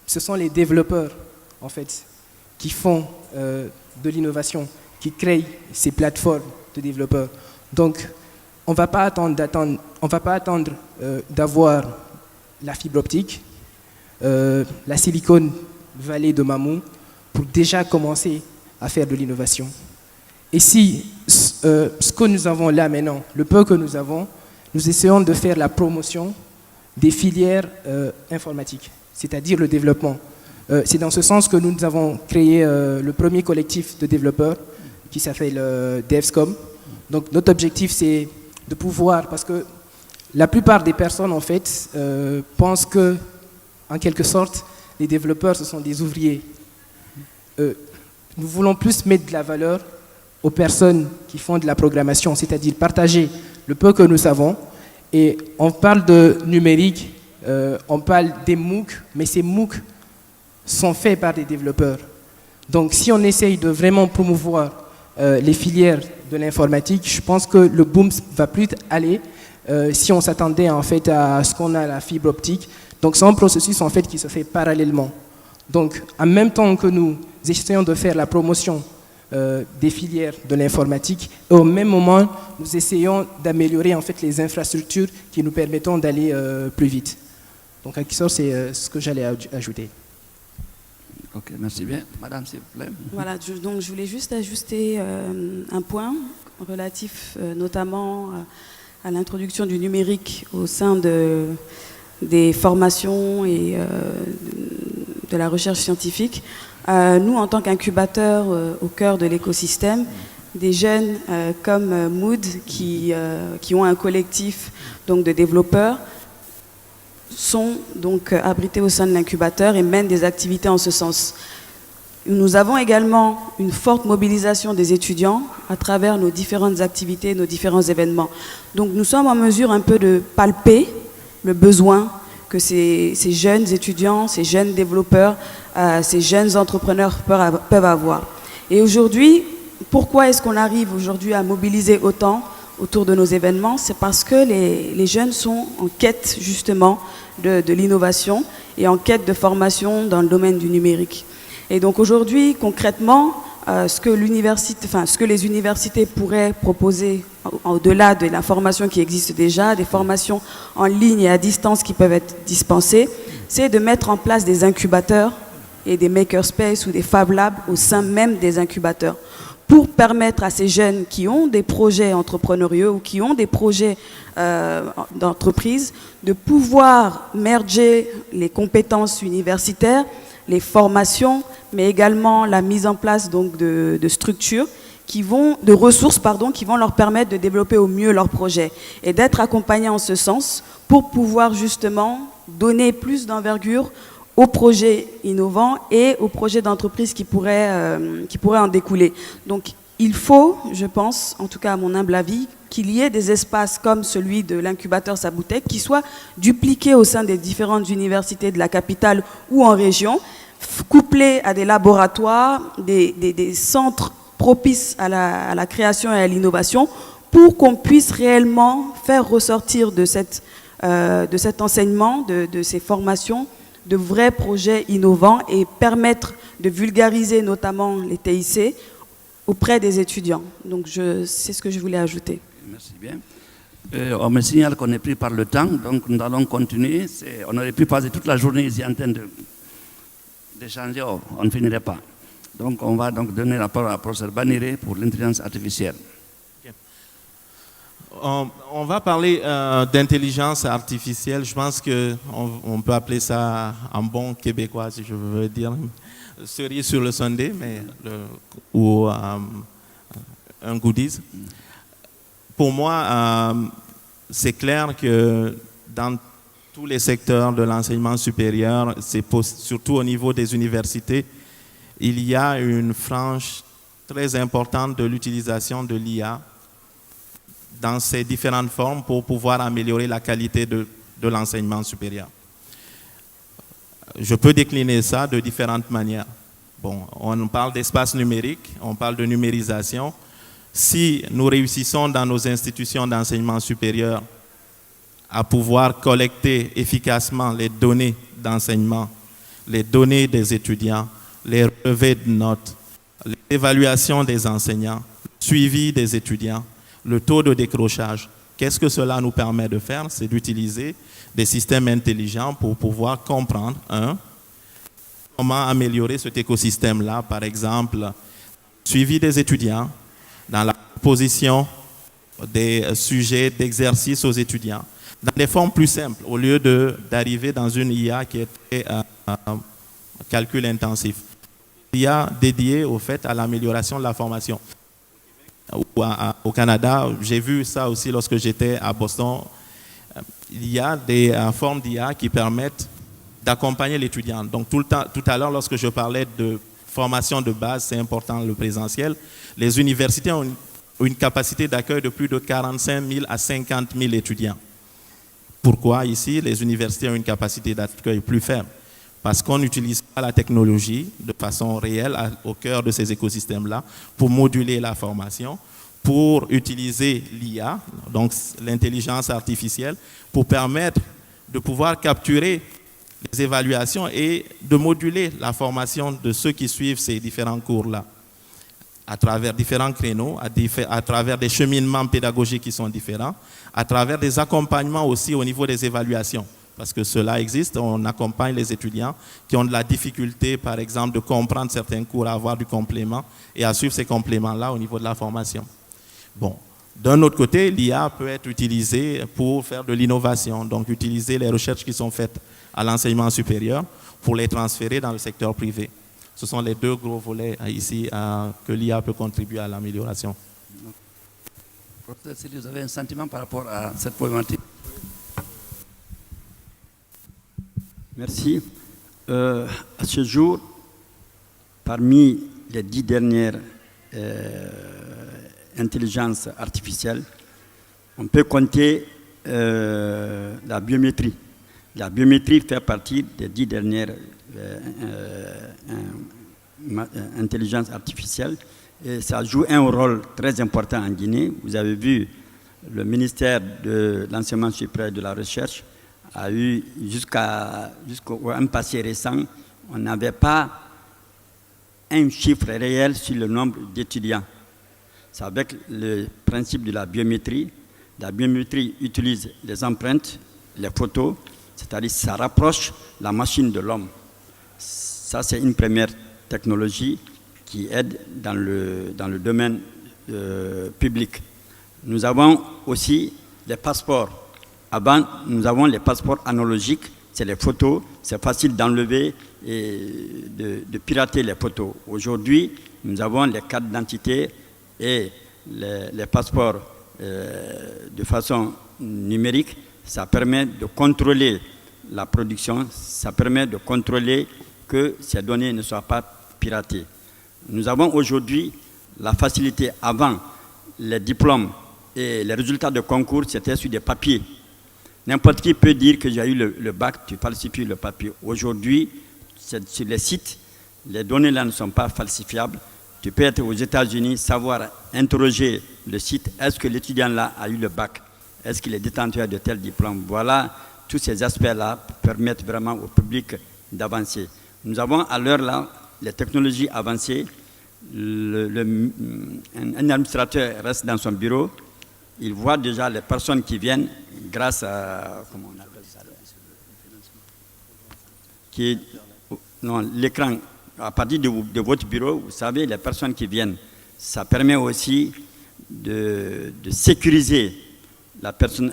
E: Ce sont les développeurs en fait qui font de l'innovation, qui créent ces plateformes de développeurs. Donc on ne va pas attendre d'avoir la fibre optique, la Silicon Valley de Mamou pour déjà commencer à faire de l'innovation. Et si ce que nous avons là maintenant, le peu que nous avons, nous essayons de faire la promotion des filières informatiques, c'est-à-dire le développement. C'est dans ce sens que nous avons créé le premier collectif de développeurs qui s'appelle DevScom. Donc notre objectif c'est de pouvoir, parce que la plupart des personnes, en fait, pensent que, en quelque sorte, les développeurs, ce sont des ouvriers. Nous voulons plus mettre de la valeur aux personnes qui font de la programmation, c'est-à-dire partager le peu que nous savons. Et on parle de numérique, on parle des MOOC, mais ces MOOC sont faits par des développeurs. Donc si on essaye de vraiment promouvoir les filières de l'informatique, je pense que le boom va plus aller si on s'attendait en fait à ce qu'on a la fibre optique. Donc c'est un processus en fait qui se fait parallèlement. Donc en même temps que nous essayons de faire la promotion des filières de l'informatique, et au même moment nous essayons d'améliorer en fait les infrastructures qui nous permettront d'aller plus vite. Donc en quelque sorte c'est ce que j'allais ajouter.
A: Ok, merci bien. Madame, s'il vous plaît.
F: Voilà, donc je voulais juste ajuster un point relatif notamment à l'introduction du numérique au sein des formations et de la recherche scientifique. Nous, en tant qu'incubateur au cœur de l'écosystème, des jeunes comme Mood qui ont un collectif donc, de développeurs sont donc abrités au sein de l'incubateur et mènent des activités en ce sens. Nous avons également une forte mobilisation des étudiants à travers nos différentes activités, nos différents événements. Donc nous sommes en mesure un peu de palper le besoin que ces jeunes étudiants, ces jeunes développeurs, ces jeunes entrepreneurs peuvent avoir. Et aujourd'hui, pourquoi est-ce qu'on arrive aujourd'hui à mobiliser autant autour de nos événements? C'est parce que les jeunes sont en quête justement de l'innovation et en quête de formation dans le domaine du numérique. Et donc aujourd'hui, concrètement, ce que les universités pourraient proposer au-delà de la formation qui existe déjà, des formations en ligne et à distance qui peuvent être dispensées, c'est de mettre en place des incubateurs et des makerspaces ou des Fab Labs au sein même des incubateurs pour permettre à ces jeunes qui ont des projets entrepreneuriaux ou qui ont des projets d'entreprise de pouvoir merger les compétences universitaires, les formations, mais également la mise en place donc, de structures, de ressources qui vont leur permettre de développer au mieux leurs projets et d'être accompagnés en ce sens pour pouvoir justement donner plus d'envergure aux projets innovants et aux projets d'entreprise qui pourraient en découler. Donc il faut, je pense, en tout cas à mon humble avis, qu'il y ait des espaces comme celui de l'incubateur Saboutech qui soient dupliqués au sein des différentes universités de la capitale ou en région, couplés à des laboratoires, des centres propices à la création et à l'innovation pour qu'on puisse réellement faire ressortir de cet enseignement, de ces formations, de vrais projets innovants et permettre de vulgariser notamment les TIC auprès des étudiants. Donc c'est ce que je voulais ajouter.
A: Merci bien. On me signale qu'on est pris par le temps, donc nous allons continuer. On aurait pu passer toute la journée ici en train d'échanger, on ne finirait pas. Donc on va donc donner la parole à professeur Baniré pour l'intelligence artificielle.
C: On va parler d'intelligence artificielle. Je pense qu'on peut appeler ça en bon québécois, si je veux dire, cerise sur le sundae, ou un goodies. Pour moi, c'est clair que dans tous les secteurs de l'enseignement supérieur, surtout au niveau des universités, il y a une frange très importante de l'utilisation de l'IA dans ses différentes formes pour pouvoir améliorer la qualité de l'enseignement supérieur. Je peux décliner ça de différentes manières. Bon, on parle d'espace numérique, on parle de numérisation. Si nous réussissons dans nos institutions d'enseignement supérieur à pouvoir collecter efficacement les données d'enseignement, les données des étudiants, les relevés de notes, l'évaluation des enseignants, le suivi des étudiants, le taux de décrochage. Qu'est-ce que cela nous permet de faire? C'est d'utiliser des systèmes intelligents pour pouvoir comprendre, comment améliorer cet écosystème-là, par exemple, suivi des étudiants, dans la proposition des sujets d'exercice aux étudiants, dans des formes plus simples, au lieu d'arriver dans une IA qui est calcul intensif. IA dédiée au fait à l'amélioration de la formation. Au Canada, j'ai vu ça aussi lorsque j'étais à Boston. il y a des formes d'IA qui permettent d'accompagner l'étudiant. Donc tout à l'heure, lorsque je parlais de formation de base, c'est important le présentiel, les universités ont une capacité d'accueil de plus de 45 000 à 50 000 étudiants. Pourquoi ici, les universités ont une capacité d'accueil plus faible? Parce qu'on n'utilise pas la technologie de façon réelle au cœur de ces écosystèmes-là pour moduler la formation, pour utiliser l'IA, donc l'intelligence artificielle, pour permettre de pouvoir capturer les évaluations et de moduler la formation de ceux qui suivent ces différents cours-là à travers différents créneaux, à travers des cheminements pédagogiques qui sont différents, à travers des accompagnements aussi au niveau des évaluations. Parce que cela existe, on accompagne les étudiants qui ont de la difficulté, par exemple, de comprendre certains cours, à avoir du complément et à suivre ces compléments-là au niveau de la formation. Bon, d'un autre côté, l'IA peut être utilisée pour faire de l'innovation, donc utiliser les recherches qui sont faites à l'enseignement supérieur pour les transférer dans le secteur privé. Ce sont les deux gros volets ici que l'IA peut contribuer à l'amélioration.
A: Professeur Sili, vous avez un sentiment par rapport à cette problématique?
B: Merci. À ce jour, parmi les 10 dernières intelligences artificielles, on peut compter la biométrie. La biométrie fait partie des 10 dernières intelligences artificielles et ça joue un rôle très important en Guinée. Vous avez vu, le ministère de l'enseignement supérieur et de la recherche a eu jusqu'au un passé récent, on n'avait pas un chiffre réel sur le nombre d'étudiants. C'est avec le principe de la biométrie. La biométrie utilise les empreintes, les photos, c'est-à-dire ça rapproche la machine de l'homme. Ça, c'est une première technologie qui aide dans le domaine public. Nous avons aussi les passeports. Avant, nous avons les passeports analogiques, c'est les photos, c'est facile d'enlever et de pirater les photos. Aujourd'hui, nous avons les cartes d'identité et les passeports de façon numérique. Ça permet de contrôler la production, ça permet de contrôler que ces données ne soient pas piratées. Nous avons aujourd'hui la facilité. Avant, les diplômes et les résultats de concours, c'était sur des papiers. N'importe qui peut dire que j'ai eu le bac, tu falsifies le papier. Aujourd'hui, sur les sites, les données là ne sont pas falsifiables. Tu peux être aux États-Unis, savoir interroger le site, est-ce que l'étudiant là a eu le bac? Est-ce qu'il est détenteur de tel diplôme? Voilà, tous ces aspects-là permettent vraiment au public d'avancer. Nous avons à l'heure là les technologies avancées. Un administrateur reste dans son bureau, il voit déjà les personnes qui viennent grâce à comment on appelle ça, l'écran. À partir de votre bureau, vous savez les personnes qui viennent. Ça permet aussi de sécuriser la personne,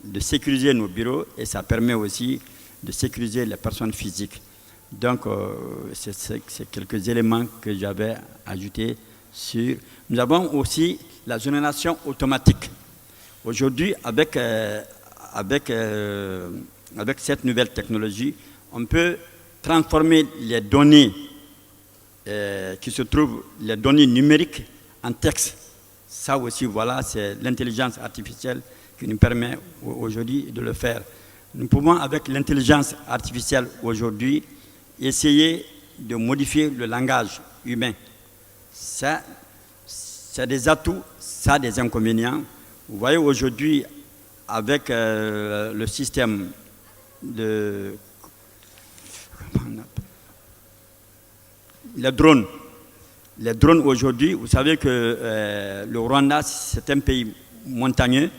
B: de sécuriser nos bureaux et ça permet aussi de sécuriser les personnes physiques. Donc, c'est quelques éléments que j'avais ajoutés sur. Nous avons aussi la génération automatique. Aujourd'hui, avec cette nouvelle technologie, on peut transformer les données qui se trouvent, les données numériques, en texte. Ça aussi, voilà, c'est l'intelligence artificielle qui nous permet aujourd'hui de le faire. Nous pouvons, avec l'intelligence artificielle aujourd'hui, essayer de modifier le langage humain. Ça, c'est des atouts, ça a des inconvénients. Vous voyez aujourd'hui, avec le système de... Les drones. Les drones aujourd'hui, vous savez que le Rwanda, c'est un pays montagneux.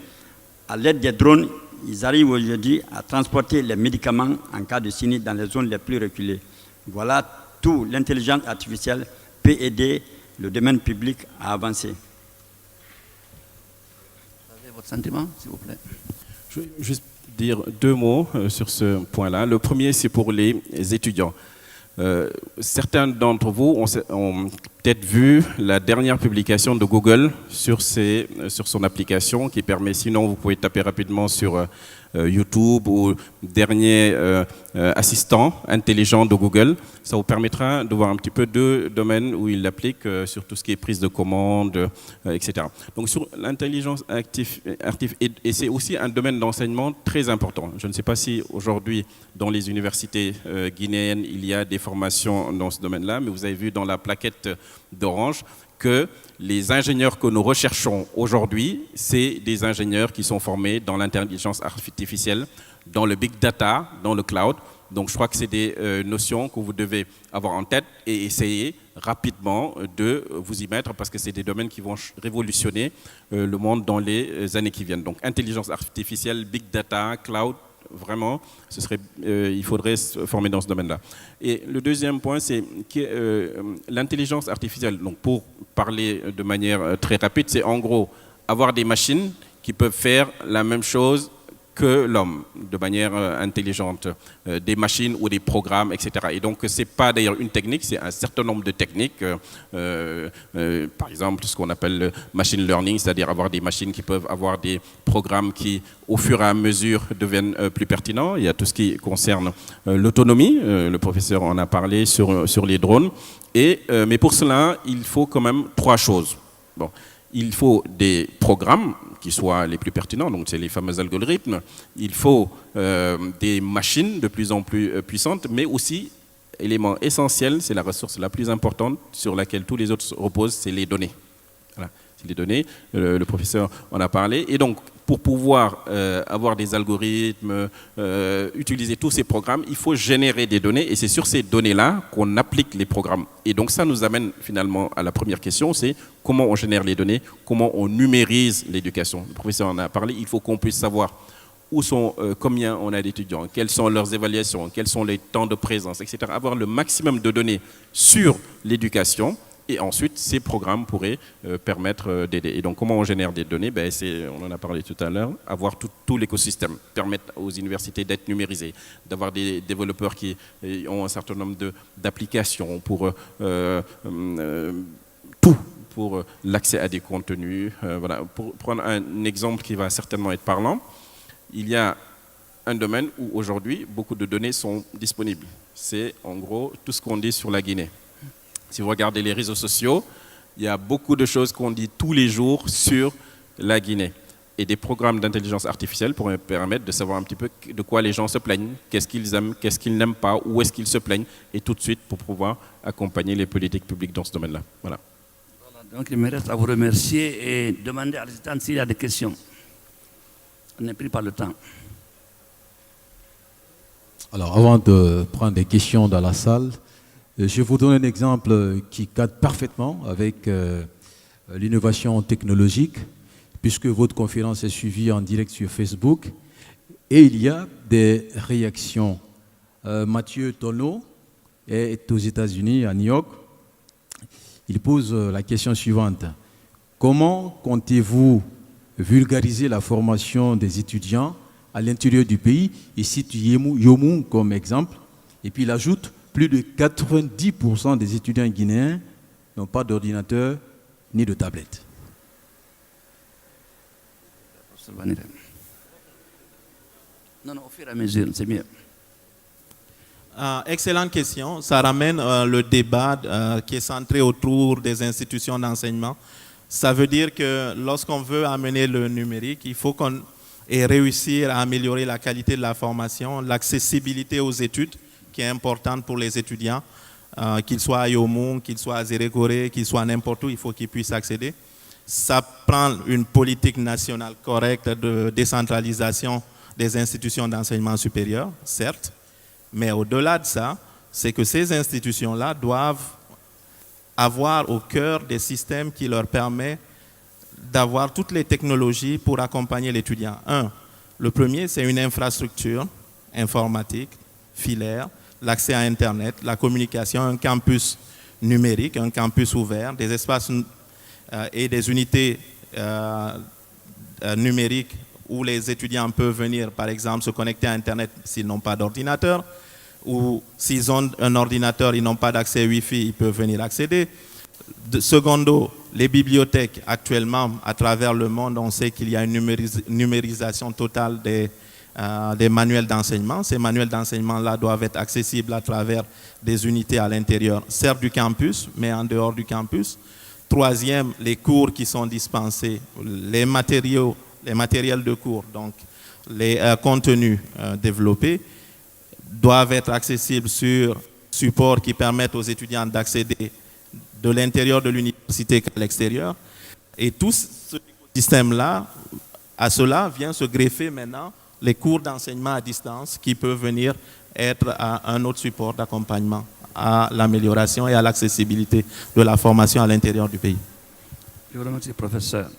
B: À l'aide des drones, ils arrivent aujourd'hui à transporter les médicaments en cas de sinistre dans les zones les plus reculées. Voilà, tout l'intelligence artificielle peut aider le domaine public à avancer.
A: Vous avez votre sentiment, s'il vous plaît?
G: Je veux juste dire deux mots sur ce point-là. Le premier, c'est pour les étudiants. Certains d'entre vous ont peut-être vu la dernière publication de Google sur son application qui permet, sinon vous pouvez taper rapidement sur YouTube ou dernier assistant intelligent de Google. Ça vous permettra de voir un petit peu deux domaines où il l'applique sur tout ce qui est prise de commande, etc. Donc sur l'intelligence artificielle, et c'est aussi un domaine d'enseignement très important. Je ne sais pas si aujourd'hui dans les universités guinéennes il y a des formations dans ce domaine-là, mais vous avez vu dans la plaquette d'Orange que les ingénieurs que nous recherchons aujourd'hui, c'est des ingénieurs qui sont formés dans l'intelligence artificielle, dans le big data, dans le cloud. Donc je crois que c'est des notions que vous devez avoir en tête et essayer rapidement de vous y mettre parce que c'est des domaines qui vont révolutionner le monde dans les années qui viennent. Donc intelligence artificielle, big data, cloud, vraiment, il faudrait se former dans ce domaine-là. Et le deuxième point, c'est que l'intelligence artificielle, donc pour parler de manière très rapide, c'est en gros avoir des machines qui peuvent faire la même chose que l'homme, de manière intelligente, des machines ou des programmes, etc. Et donc, ce n'est pas d'ailleurs une technique, c'est un certain nombre de techniques. Par exemple, ce qu'on appelle le machine learning, c'est-à-dire avoir des machines qui peuvent avoir des programmes qui, au fur et à mesure, deviennent plus pertinents. Il y a tout ce qui concerne l'autonomie. Le professeur en a parlé sur les drones. Mais pour cela, il faut quand même trois choses. Bon. Il faut des programmes qui soient les plus pertinents, donc c'est les fameux algorithmes. Il faut des machines de plus en plus puissantes, mais aussi, élément essentiel, c'est la ressource la plus importante sur laquelle tous les autres reposent, c'est les données. Voilà. C'est les données, le professeur en a parlé. Et donc, pour pouvoir avoir des algorithmes, utiliser tous ces programmes, il faut générer des données et c'est sur ces données-là qu'on applique les programmes. Et donc ça nous amène finalement à la première question, c'est comment on génère les données, comment on numérise l'éducation. Le professeur en a parlé, il faut qu'on puisse savoir combien on a d'étudiants, quelles sont leurs évaluations, quels sont les temps de présence, etc. Avoir le maximum de données sur l'éducation. Et ensuite, ces programmes pourraient permettre d'aider. Et donc, comment on génère des données? On en a parlé tout à l'heure, avoir tout l'écosystème, permettre aux universités d'être numérisées, d'avoir des développeurs qui ont un certain nombre d'applications pour tout, pour l'accès à des contenus. Voilà. Pour prendre un exemple qui va certainement être parlant, il y a un domaine où aujourd'hui, beaucoup de données sont disponibles. C'est en gros tout ce qu'on dit sur la Guinée. Si vous regardez les réseaux sociaux, il y a beaucoup de choses qu'on dit tous les jours sur la Guinée. Et des programmes d'intelligence artificielle pourraient permettre de savoir un petit peu de quoi les gens se plaignent, qu'est-ce qu'ils aiment, qu'est-ce qu'ils n'aiment pas, où est-ce qu'ils se plaignent, et tout de suite pour pouvoir accompagner les politiques publiques dans ce domaine-là. Voilà.
A: Donc il me reste à vous remercier et demander à l'assistante s'il y a des questions. On n'est pris par le temps.
H: Alors, avant de prendre des questions dans la salle, je vais vous donner un exemple qui cadre parfaitement avec l'innovation technologique, puisque votre conférence est suivie en direct sur Facebook. Et il y a des réactions. Mathieu Tonneau est aux États-Unis, à New York. Il pose la question suivante. Comment comptez-vous vulgariser la formation des étudiants à l'intérieur du pays? Il cite Yomou comme exemple. Et puis il ajoute plus de 90% des étudiants guinéens n'ont pas d'ordinateur ni de tablette.
A: Non, au fur et à mesure, c'est mieux.
C: Excellente question. Ça ramène le débat qui est centré autour des institutions d'enseignement. Ça veut dire que lorsqu'on veut amener le numérique, il faut qu'on ait réussi à améliorer la qualité de la formation, l'accessibilité aux études, qui est importante pour les étudiants, qu'ils soient à Yomou, qu'ils soient à Zérékoré, qu'ils soient n'importe où, il faut qu'ils puissent accéder. Ça prend une politique nationale correcte de décentralisation des institutions d'enseignement supérieur, certes, mais au-delà de ça, c'est que ces institutions-là doivent avoir au cœur des systèmes qui leur permettent d'avoir toutes les technologies pour accompagner l'étudiant. Le premier, c'est une infrastructure informatique, filaire, l'accès à Internet, la communication, un campus numérique, un campus ouvert, des espaces et des unités numériques où les étudiants peuvent venir, par exemple, se connecter à Internet s'ils n'ont pas d'ordinateur. ou s'ils ont un ordinateur, ils n'ont pas d'accès Wi-Fi, ils peuvent venir accéder. Secondo, les bibliothèques, actuellement, à travers le monde, on sait qu'il y a une numérisation totale des manuels d'enseignement. Ces manuels d'enseignement-là doivent être accessibles à travers des unités à l'intérieur, certes du campus, mais en dehors du campus. Troisième, les cours qui sont dispensés, les matériels de cours, donc les contenus développés, doivent être accessibles sur supports qui permettent aux étudiants d'accéder de l'intérieur de l'université qu'à l'extérieur. Et tout ce système-là, à cela vient se greffer maintenant les cours d'enseignement à distance qui peuvent venir être un autre support d'accompagnement à l'amélioration et à l'accessibilité de la formation à l'intérieur du pays.
A: Je vous remercie, professeur.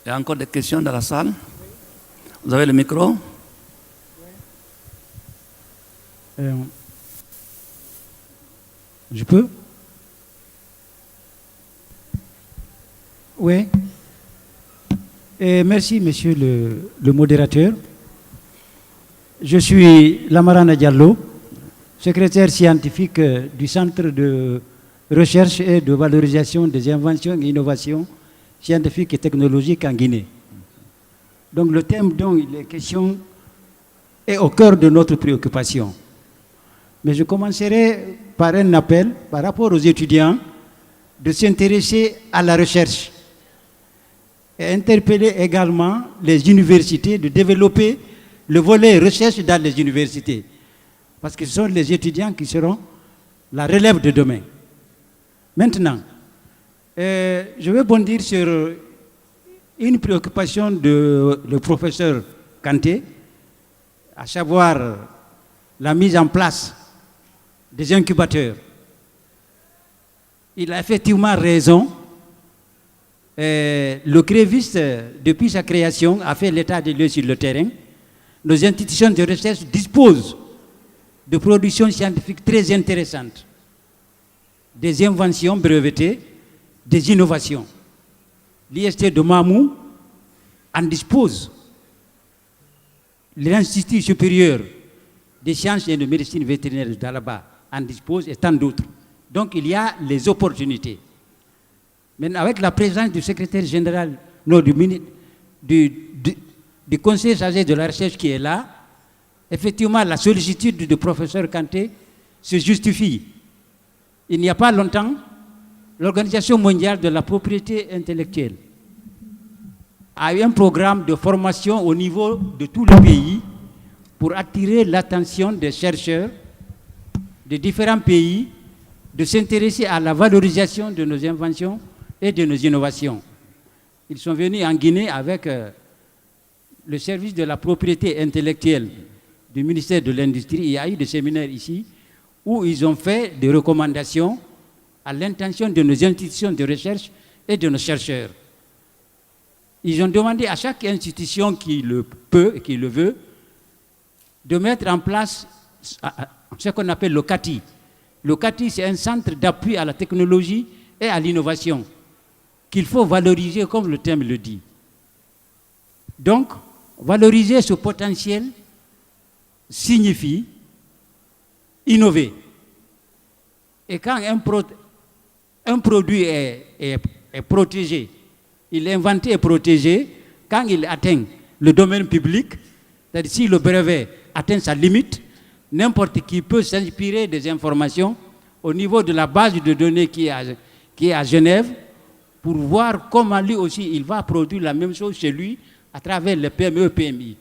A: Il y a encore des questions dans la salle? Vous avez le micro?
I: Je peux? Oui. Merci, monsieur le modérateur. Je suis Lamarana Diallo, secrétaire scientifique du Centre de recherche et de valorisation des inventions et innovations scientifiques et technologiques en Guinée. Donc le thème dont il est question est au cœur de notre préoccupation. Mais je commencerai par un appel par rapport aux étudiants de s'intéresser à la recherche et interpeller également les universités de développer le volet recherche dans les universités. Parce que ce sont les étudiants qui seront la relève de demain. Maintenant, je vais bondir sur une préoccupation le professeur Kanté, à savoir la mise en place des incubateurs. Il a effectivement raison. Le CREVIS, depuis sa création, a fait l'état des lieux sur le terrain. Nos institutions de recherche disposent de productions scientifiques très intéressantes, des inventions brevetées, des innovations. L'IST de Mamou en dispose. L'Institut supérieur des sciences et de médecine vétérinaire d'Alaba en dispose et tant d'autres. Donc il y a les opportunités. Mais avec la présence du secrétaire général, non, du conseiller chargé de la recherche qui est là, effectivement la sollicitude du professeur Kanté se justifie. Il n'y a pas longtemps, l'Organisation mondiale de la propriété intellectuelle a eu un programme de formation au niveau de tout le pays pour attirer l'attention des chercheurs de différents pays de s'intéresser à la valorisation de nos inventions et de nos innovations. Ils sont venus en Guinée avec le service de la propriété intellectuelle du ministère de l'Industrie. Il y a eu des séminaires ici où ils ont fait des recommandations à l'intention de nos institutions de recherche et de nos chercheurs. Ils ont demandé à chaque institution qui le peut et qui le veut de mettre en place ce qu'on appelle le CATI. Le CATI, c'est un centre d'appui à la technologie et à l'innovation qu'il faut valoriser comme le thème le dit. Donc, valoriser ce potentiel signifie innover. Et quand un produit est protégé, il est inventé et protégé, quand il atteint le domaine public, c'est-à-dire si le brevet atteint sa limite, n'importe qui peut s'inspirer des informations au niveau de la base de données qui est à Genève pour voir comment lui aussi il va produire la même chose chez lui à travers les PME, PMI.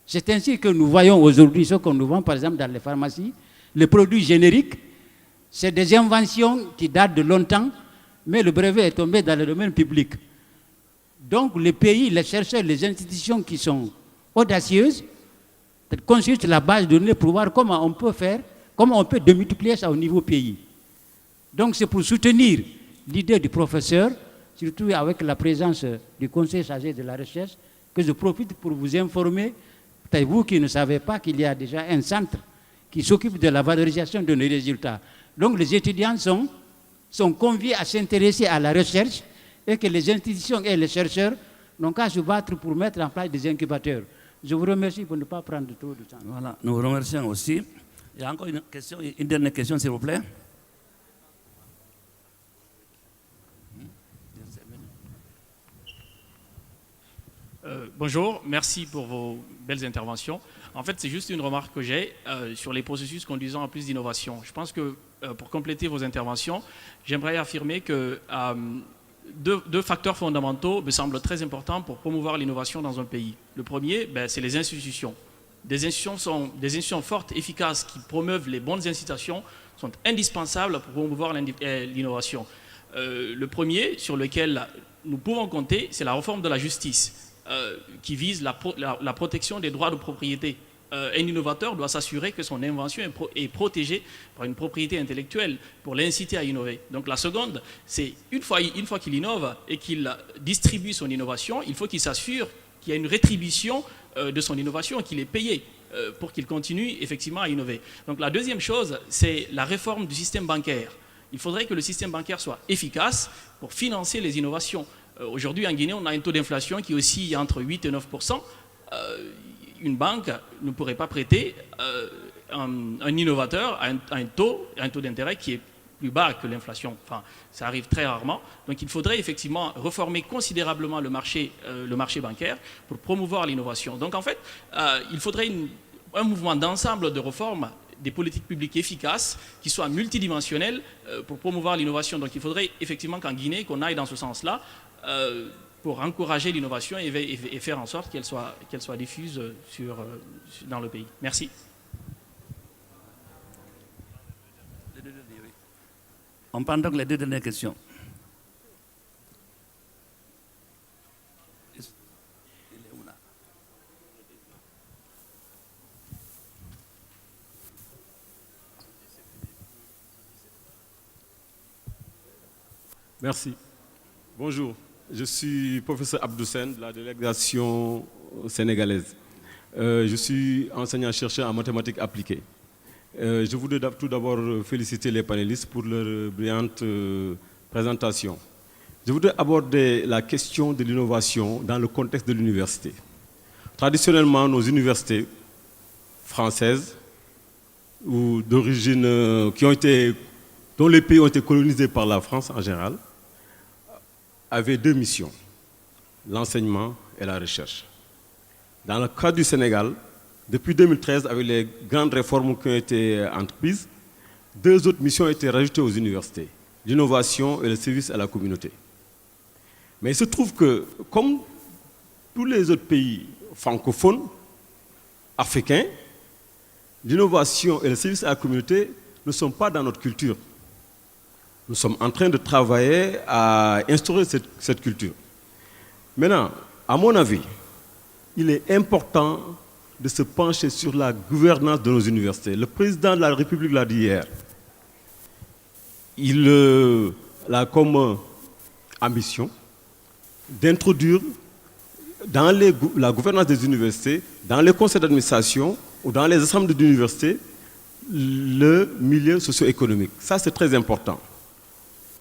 I: C'est ainsi que nous voyons aujourd'hui ce qu'on nous vend par exemple dans les pharmacies, les produits génériques, c'est des inventions qui datent de longtemps, mais le brevet est tombé dans le domaine public. Donc les pays, les chercheurs, les institutions qui sont audacieuses consultent la base de données pour voir comment on peut faire, comment on peut démultiplier ça au niveau pays. Donc c'est pour soutenir l'idée du professeur, surtout avec la présence du conseil chargé de la recherche, que je profite pour vous informer, peut-être vous qui ne savez pas qu'il y a déjà un centre qui s'occupe de la valorisation de nos résultats. Donc les étudiants sont conviés à s'intéresser à la recherche et que les institutions et les chercheurs n'ont qu'à se battre pour mettre en place des incubateurs. Je vous remercie pour ne pas prendre trop de temps.
A: Voilà, nous vous remercions aussi. Il y a encore une question, une dernière question, s'il vous plaît.
J: Bonjour, merci pour vos belles interventions. En fait, c'est juste une remarque que j'ai sur les processus conduisant à plus d'innovation. Je pense que pour compléter vos interventions, j'aimerais affirmer que deux facteurs fondamentaux me semblent très importants pour promouvoir l'innovation dans un pays. Le premier, c'est les institutions. Des institutions fortes, efficaces, qui promeuvent les bonnes incitations sont indispensables pour promouvoir l'innovation. Le premier sur lequel nous pouvons compter, c'est la réforme de la justice. Qui vise la protection des droits de propriété. Un innovateur doit s'assurer que son invention est protégée par une propriété intellectuelle pour l'inciter à innover. Donc la seconde, c'est une fois qu'il innove et qu'il distribue son innovation, il faut qu'il s'assure qu'il y a une rétribution de son innovation, qu'il est payé pour qu'il continue effectivement à innover. Donc la deuxième chose, c'est la réforme du système bancaire. Il faudrait que le système bancaire soit efficace pour financer les innovations. Aujourd'hui, en Guinée, on a un taux d'inflation qui oscille entre 8 et 9%. Une banque ne pourrait pas prêter un innovateur à un taux d'intérêt qui est plus bas que l'inflation. Enfin, ça arrive très rarement. Donc il faudrait effectivement reformer considérablement le marché bancaire pour promouvoir l'innovation. Donc en fait, il faudrait un mouvement d'ensemble de réformes des politiques publiques efficaces qui soient multidimensionnelles pour promouvoir l'innovation. Donc il faudrait effectivement qu'en Guinée, qu'on aille dans ce sens-là pour encourager l'innovation et faire en sorte qu'elle soit diffuse dans le pays. Merci.
A: On prend donc les deux dernières questions.
K: Merci. Bonjour, je suis professeur Abdoussen de la délégation sénégalaise. Je suis enseignant-chercheur en mathématiques appliquées. Je voudrais tout d'abord féliciter les panélistes pour leur brillante présentation. Je voudrais aborder la question de l'innovation dans le contexte de l'université. Traditionnellement, nos universités françaises ou d'origine dont les pays ont été colonisés par la France en général, avaient deux missions, l'enseignement et la recherche. Dans le cas du Sénégal, depuis 2013, avec les grandes réformes qui ont été entreprises, deux autres missions ont été rajoutées aux universités, l'innovation et le service à la communauté. Mais il se trouve que, comme tous les autres pays francophones, africains, l'innovation et le service à la communauté ne sont pas dans notre culture. Nous sommes en train de travailler à instaurer cette culture. Maintenant, à mon avis, il est important de se pencher sur la gouvernance de nos universités. Le président de la République l'a dit hier. Il a comme ambition d'introduire dans la gouvernance des universités, dans les conseils d'administration ou dans les assemblées d'université, le milieu socio-économique. Ça, c'est très important.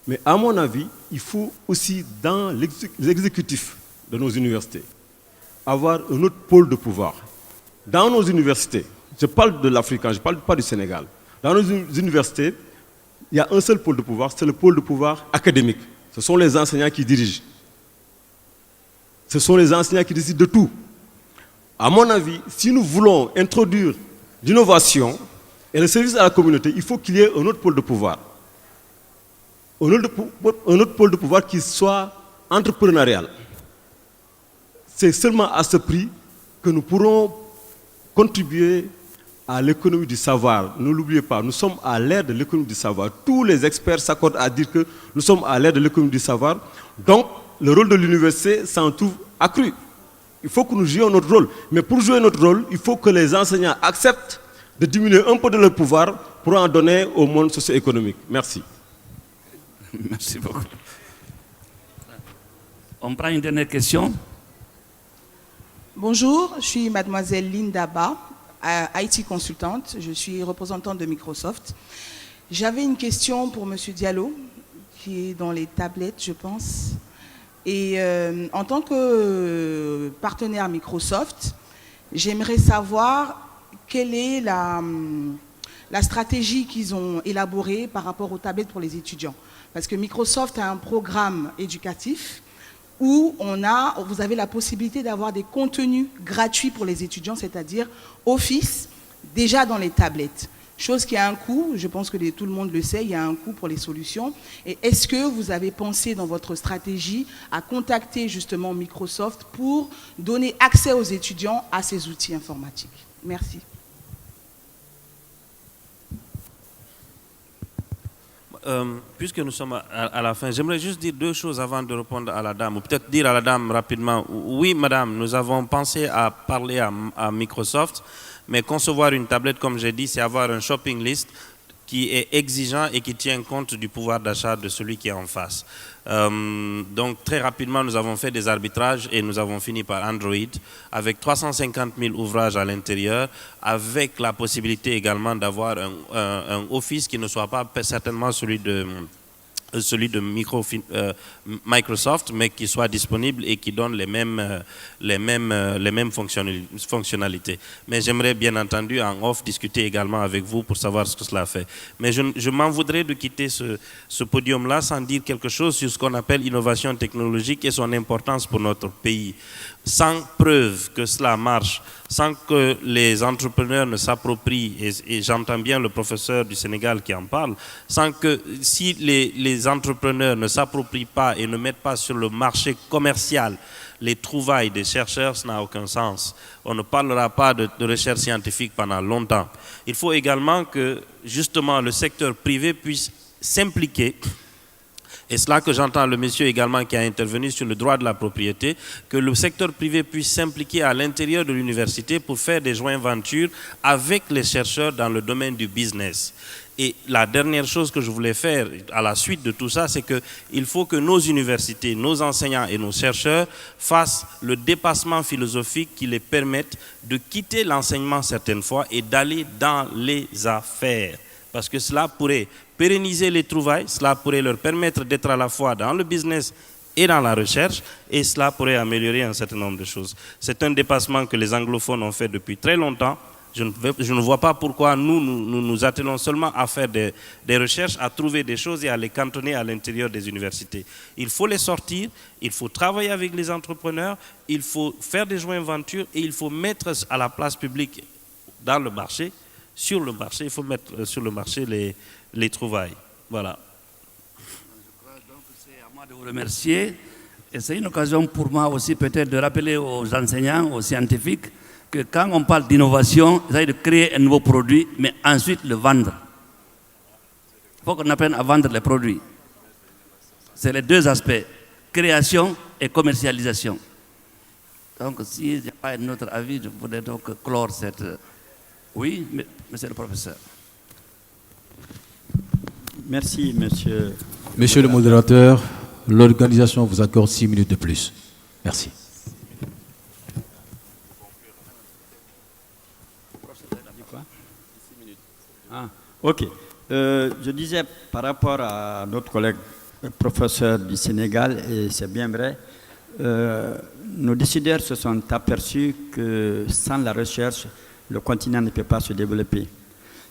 K: Mais à mon avis, il faut aussi, dans l'exécutif de nos universités, avoir un autre pôle de pouvoir. Dans nos universités, je parle de l'Afrique, je ne parle pas du Sénégal. Dans nos universités, il y a un seul pôle de pouvoir, c'est le pôle de pouvoir académique. Ce sont les enseignants qui dirigent. Ce sont les enseignants qui décident de tout. À mon avis, si nous voulons introduire l'innovation et le service à la communauté, il faut qu'il y ait un autre pôle de pouvoir. Un autre pôle de pouvoir qui soit entrepreneurial. C'est seulement à ce prix que nous pourrons contribuer à l'économie du savoir. Ne l'oubliez pas, nous sommes à l'ère de l'économie du savoir. Tous les experts s'accordent à dire que nous sommes à l'ère de l'économie du savoir. Donc, le rôle de l'université s'en trouve accru. Il faut que nous jouions notre rôle. Mais pour jouer notre rôle, il faut que les enseignants acceptent de diminuer un peu de leur pouvoir pour en donner au monde socio-économique. Merci.
A: Merci beaucoup. On prend une dernière question.
L: Bonjour, je suis mademoiselle Linda Ba, IT consultante. Je suis représentante de Microsoft. J'avais une question pour monsieur Diallo, qui est dans les tablettes, je pense. Et en tant que partenaire Microsoft, j'aimerais savoir quelle est la stratégie qu'ils ont élaborée par rapport aux tablettes pour les étudiants. Parce que Microsoft a un programme éducatif où vous avez la possibilité d'avoir des contenus gratuits pour les étudiants, c'est-à-dire Office, déjà dans les tablettes. Chose qui a un coût, je pense que tout le monde le sait, il y a un coût pour les solutions. Et est-ce que vous avez pensé dans votre stratégie à contacter justement Microsoft pour donner accès aux étudiants à ces outils informatiques? Merci.
D: Puisque nous sommes à la fin, j'aimerais juste dire deux choses avant de répondre à la dame, ou peut-être dire à la dame rapidement, oui madame, nous avons pensé à parler à Microsoft, mais concevoir une tablette, comme j'ai dit, c'est avoir un shopping list qui est exigeant et qui tient compte du pouvoir d'achat de celui qui est en face. Donc très rapidement, nous avons fait des arbitrages et nous avons fini par Android, avec 350 000 ouvrages à l'intérieur, avec la possibilité également d'avoir un Office qui ne soit pas certainement celui de Microsoft, mais qui soit disponible et qui donne les mêmes fonctionnalités. Mais j'aimerais bien entendu en off discuter également avec vous pour savoir ce que cela fait. Mais je m'en voudrais de quitter ce podium-là sans dire quelque chose sur ce qu'on appelle innovation technologique et son importance pour notre pays. Sans preuve que cela marche, sans que les entrepreneurs ne s'approprient, et j'entends bien le professeur du Sénégal qui en parle, sans que si les entrepreneurs ne s'approprient pas et ne mettent pas sur le marché commercial les trouvailles des chercheurs, ça n'a aucun sens. On ne parlera pas de recherche scientifique pendant longtemps. Il faut également que justement le secteur privé puisse s'impliquer. Et c'est là que j'entends le monsieur également qui a intervenu sur le droit de la propriété, que le secteur privé puisse s'impliquer à l'intérieur de l'université pour faire des joint-ventures avec les chercheurs dans le domaine du business. Et la dernière chose que je voulais faire à la suite de tout ça, c'est qu'il faut que nos universités, nos enseignants et nos chercheurs fassent le dépassement philosophique qui les permette de quitter l'enseignement certaines fois et d'aller dans les affaires. Parce que cela pourrait pérenniser les trouvailles, cela pourrait leur permettre d'être à la fois dans le business et dans la recherche, et cela pourrait améliorer un certain nombre de choses. C'est un dépassement que les anglophones ont fait depuis très longtemps. Je ne vois pas pourquoi nous attelons seulement à faire des recherches, à trouver des choses et à les cantonner à l'intérieur des universités. Il faut les sortir, il faut travailler avec les entrepreneurs, il faut faire des joint-ventures et il faut mettre à la place publique dans le marché, sur le marché, il faut mettre sur le marché les trouvailles. Voilà.
A: Je crois donc que c'est à moi de vous remercier. Et c'est une occasion pour moi aussi peut-être de rappeler aux enseignants, aux scientifiques, que quand on parle d'innovation, il s'agit de créer un nouveau produit, mais ensuite le vendre. Il faut qu'on apprenne à vendre les produits. C'est les deux aspects, création et commercialisation. Donc s'il n'y a pas un autre avis, je voudrais donc clore cette... Oui, monsieur le professeur.
B: Merci, monsieur.
H: Monsieur le modérateur, l'organisation vous accorde 6 minutes de plus. Merci.
B: Ok. Je disais par rapport à notre collègue professeur du Sénégal, et c'est bien vrai, nos décideurs se sont aperçus que sans la recherche, le continent ne peut pas se développer.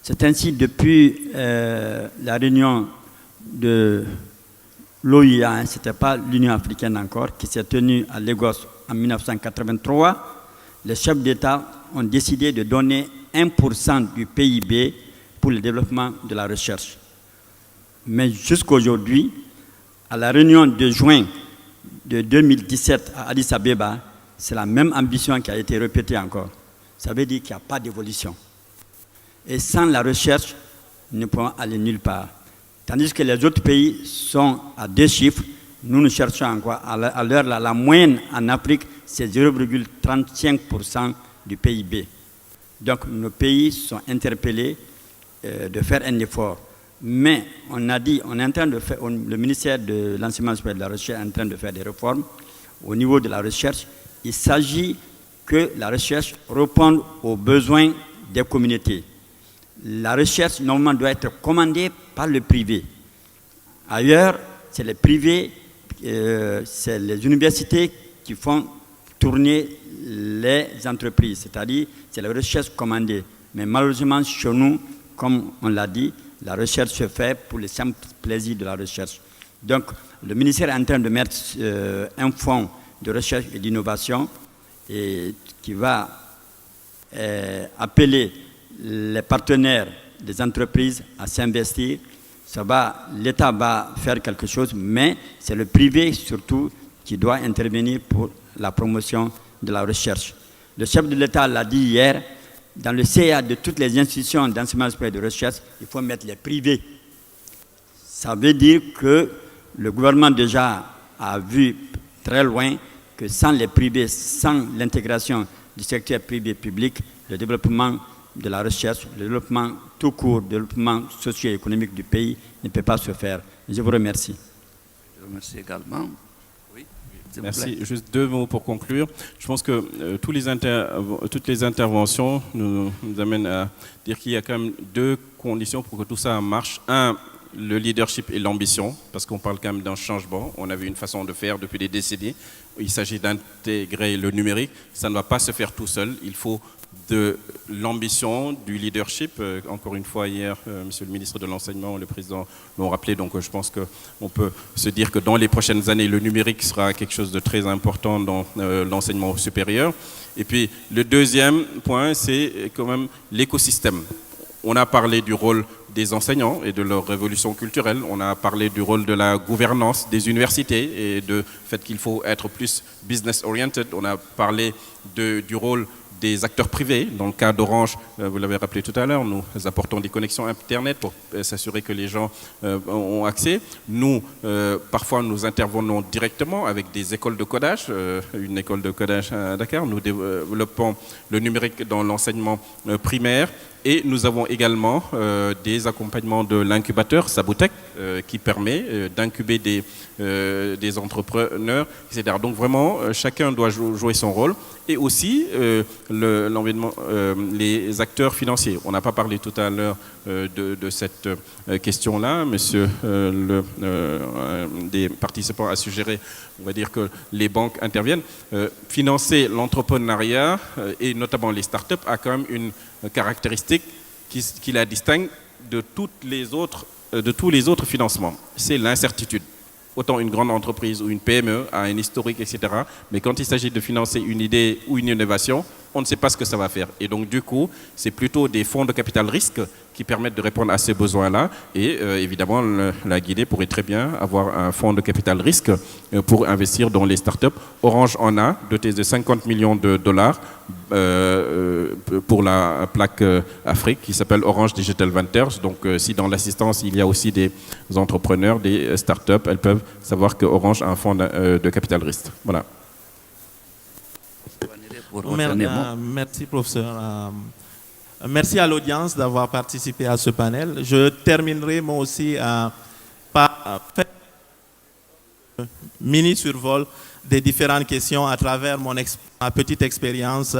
B: C'est ainsi depuis la réunion de l'OIA, ce n'était pas l'Union africaine encore, qui s'est tenue à Lagos en 1983, les chefs d'État ont décidé de donner 1% du PIB pour le développement de la recherche. Mais jusqu'à aujourd'hui, à la réunion de juin de 2017 à Addis Abeba, c'est la même ambition qui a été répétée encore. Ça veut dire qu'il n'y a pas d'évolution. Et sans la recherche, nous ne pouvons aller nulle part. Tandis que les autres pays sont à 2 chiffres, nous cherchons encore. À l'heure, la moyenne en Afrique, c'est 0,35% du PIB. Donc nos pays sont interpellés de faire un effort. Mais on a dit, on est en train de faire, le ministère de l'Enseignement supérieur et de la Recherche est en train de faire des réformes au niveau de la recherche. Il s'agit que la recherche réponde aux besoins des communautés. La recherche, normalement, doit être commandée par le privé. Ailleurs, c'est les privés, c'est les universités qui font tourner les entreprises, c'est-à-dire c'est la recherche commandée. Mais malheureusement, chez nous, comme on l'a dit, la recherche se fait pour le simple plaisir de la recherche. Donc, le ministère est en train de mettre un fonds de recherche et d'innovation qui va appeler les partenaires des entreprises à s'investir. L'État va faire quelque chose, mais c'est le privé surtout qui doit intervenir pour la promotion de la recherche. Le chef de l'État l'a dit hier, dans le CA de toutes les institutions d'enseignement supérieur et de recherche, il faut mettre les privés. Ça veut dire que le gouvernement déjà a vu très loin que sans les privés, sans l'intégration du secteur privé-public, le développement de la recherche, le développement tout court, le développement socio-économique du pays ne peut pas se faire. Je vous remercie.
A: Je vous remercie également. Oui.
G: Merci. Juste 2 mots pour conclure. Je pense que toutes les interventions nous amènent à dire qu'il y a quand même 2 conditions pour que tout ça marche. Un, le leadership et l'ambition, parce qu'on parle quand même d'un changement. On avait une façon de faire depuis des décennies. Il s'agit d'intégrer le numérique. Ça ne va pas se faire tout seul. Il faut de l'ambition, du leadership. Encore une fois, hier, Monsieur le ministre de l'Enseignement et le président l'ont rappelé. Donc, je pense qu'on peut se dire que dans les prochaines années, le numérique sera quelque chose de très important dans l'enseignement supérieur. Et puis, le deuxième point, c'est quand même l'écosystème. On a parlé du rôle des enseignants et de leur révolution culturelle. On a parlé du rôle de la gouvernance des universités et du fait qu'il faut être plus business-oriented. On a parlé du rôle des acteurs privés. Dans le cas d'Orange, vous l'avez rappelé tout à l'heure, nous apportons des connexions Internet pour s'assurer que les gens ont accès. Nous, parfois, nous intervenons directement avec des écoles de codage, une école de codage à Dakar. Nous développons le numérique dans l'enseignement primaire. Et nous avons également des accompagnements de l'incubateur Sabotec qui permet d'incuber des entrepreneurs, etc. Donc vraiment, chacun doit jouer son rôle. Et aussi les acteurs financiers. On n'a pas parlé tout à l'heure de cette question-là. Monsieur des participants a suggéré, on va dire que les banques interviennent. Financer l'entrepreneuriat et notamment les startups a quand même une caractéristique qui la distingue de tous les autres financements. C'est l'incertitude. Autant une grande entreprise ou une PME a un historique, etc. Mais quand il s'agit de financer une idée ou une innovation, on ne sait pas ce que ça va faire. Et donc, du coup, c'est plutôt des fonds de capital risque qui permettent de répondre à ces besoins-là. Et évidemment, la Guinée pourrait très bien avoir un fonds de capital risque pour investir dans les startups. Orange en a, doté de 50 millions de dollars pour la plaque Afrique qui s'appelle Orange Digital Ventures. Donc, si dans l'assistance, il y a aussi des entrepreneurs, des startups, elles peuvent savoir que Orange a un fonds de capital risque. Voilà.
C: Merci, professeur. Merci à l'audience d'avoir participé à ce panel. Je terminerai moi aussi par faire un mini survol des différentes questions à travers ma petite expérience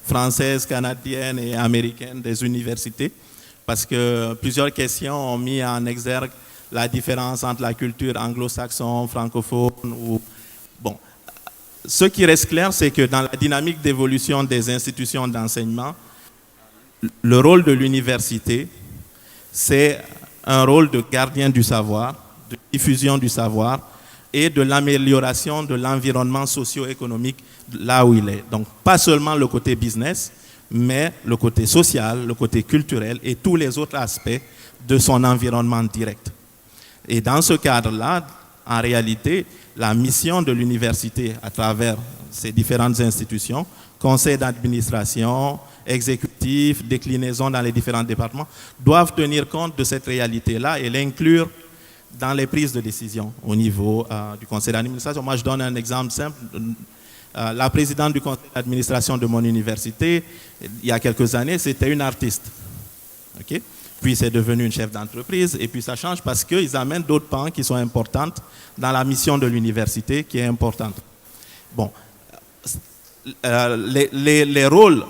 C: française, canadienne et américaine des universités, parce que plusieurs questions ont mis en exergue la différence entre la culture anglo-saxonne, francophone ou... Bon. Ce qui reste clair, c'est que dans la dynamique d'évolution des institutions d'enseignement, le rôle de l'université, c'est un rôle de gardien du savoir, de diffusion du savoir et de l'amélioration de l'environnement socio-économique là où il est. Donc, pas seulement le côté business, mais le côté social, le côté culturel et tous les autres aspects de son environnement direct. Et dans ce cadre-là, en réalité, la mission de l'université à travers ces différentes institutions, conseil d'administration, exécutif, déclinaison dans les différents départements, doivent tenir compte de cette réalité-là et l'inclure dans les prises de décision au niveau du conseil d'administration. Moi, je donne un exemple simple. La présidente du conseil d'administration de mon université, il y a quelques années, c'était une artiste. Okay? Puis c'est devenu une chef d'entreprise et puis ça change parce qu'ils amènent d'autres pans qui sont importantes dans la mission de l'université qui est importante. Bon, les rôles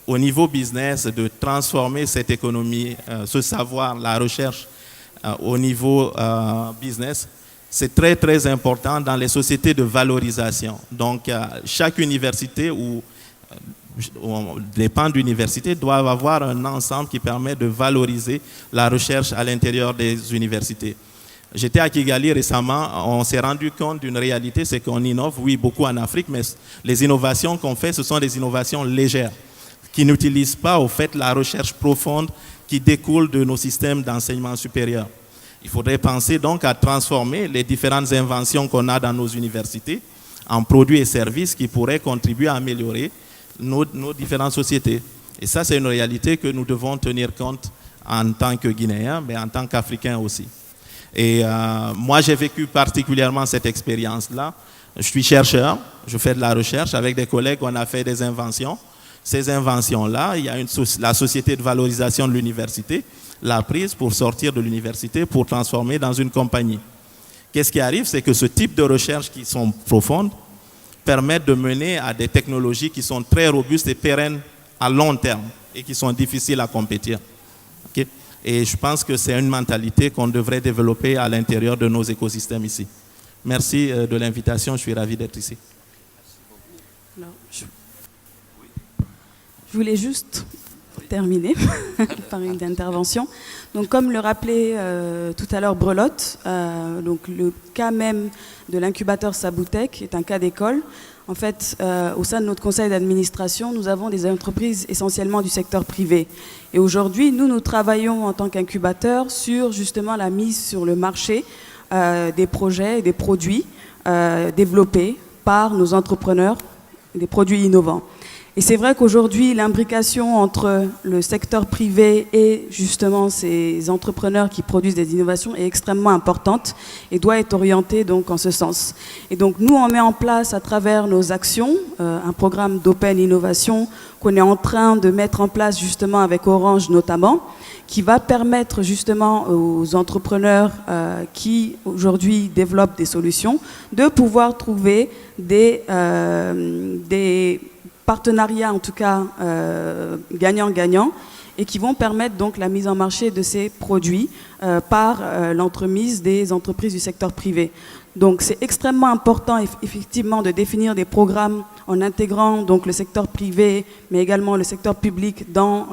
C: au niveau business de transformer cette économie, ce savoir, la recherche au niveau business, c'est très très important dans les sociétés de valorisation. Donc chaque université ou les pans d'université doivent avoir un ensemble qui permet de valoriser la recherche à l'intérieur des universités. J'étais à Kigali récemment, on s'est rendu compte d'une réalité, c'est qu'on innove, oui, beaucoup en Afrique, mais les innovations qu'on fait, ce sont des innovations légères, qui n'utilisent pas, au fait, la recherche profonde qui découle de nos systèmes d'enseignement supérieur. Il faudrait penser donc à transformer les différentes inventions qu'on a dans nos universités en produits et services qui pourraient contribuer à améliorer nos différentes sociétés. Et ça, c'est une réalité que nous devons tenir compte en tant que Guinéens, mais en tant qu'Africains aussi. Et moi, j'ai vécu particulièrement cette expérience-là. Je suis chercheur, je fais de la recherche. Avec des collègues, on a fait des inventions. Ces inventions-là, il y a la société de valorisation de l'université l'a prise pour sortir de l'université, pour transformer dans une compagnie. Qu'est-ce qui arrive? C'est que ce type de recherches qui sont profondes permettent de mener à des technologies qui sont très robustes et pérennes à long terme et qui sont difficiles à compétir. Okay? Et je pense que c'est une mentalité qu'on devrait développer à l'intérieur de nos écosystèmes ici. Merci de l'invitation, je suis ravi d'être ici.
F: Alors, je voulais juste terminer par une intervention. Donc, comme le rappelait tout à l'heure Brelotte, donc le cas même de l'incubateur Saboutek est un cas d'école. En fait, au sein de notre conseil d'administration, nous avons des entreprises essentiellement du secteur privé. Et aujourd'hui, nous travaillons en tant qu'incubateur sur justement la mise sur le marché des projets et des produits développés par nos entrepreneurs, des produits innovants. Et c'est vrai qu'aujourd'hui, l'imbrication entre le secteur privé et justement ces entrepreneurs qui produisent des innovations est extrêmement importante et doit être orientée donc en ce sens. Et donc nous, on met en place à travers nos actions un programme d'Open Innovation qu'on est en train de mettre en place justement avec Orange notamment, qui va permettre justement aux entrepreneurs qui aujourd'hui développent des solutions de pouvoir trouver des partenariats en tout cas gagnant-gagnant et qui vont permettre donc la mise en marché de ces produits par l'entremise des entreprises du secteur privé. Donc c'est extrêmement important effectivement de définir des programmes en intégrant donc le secteur privé mais également le secteur public dans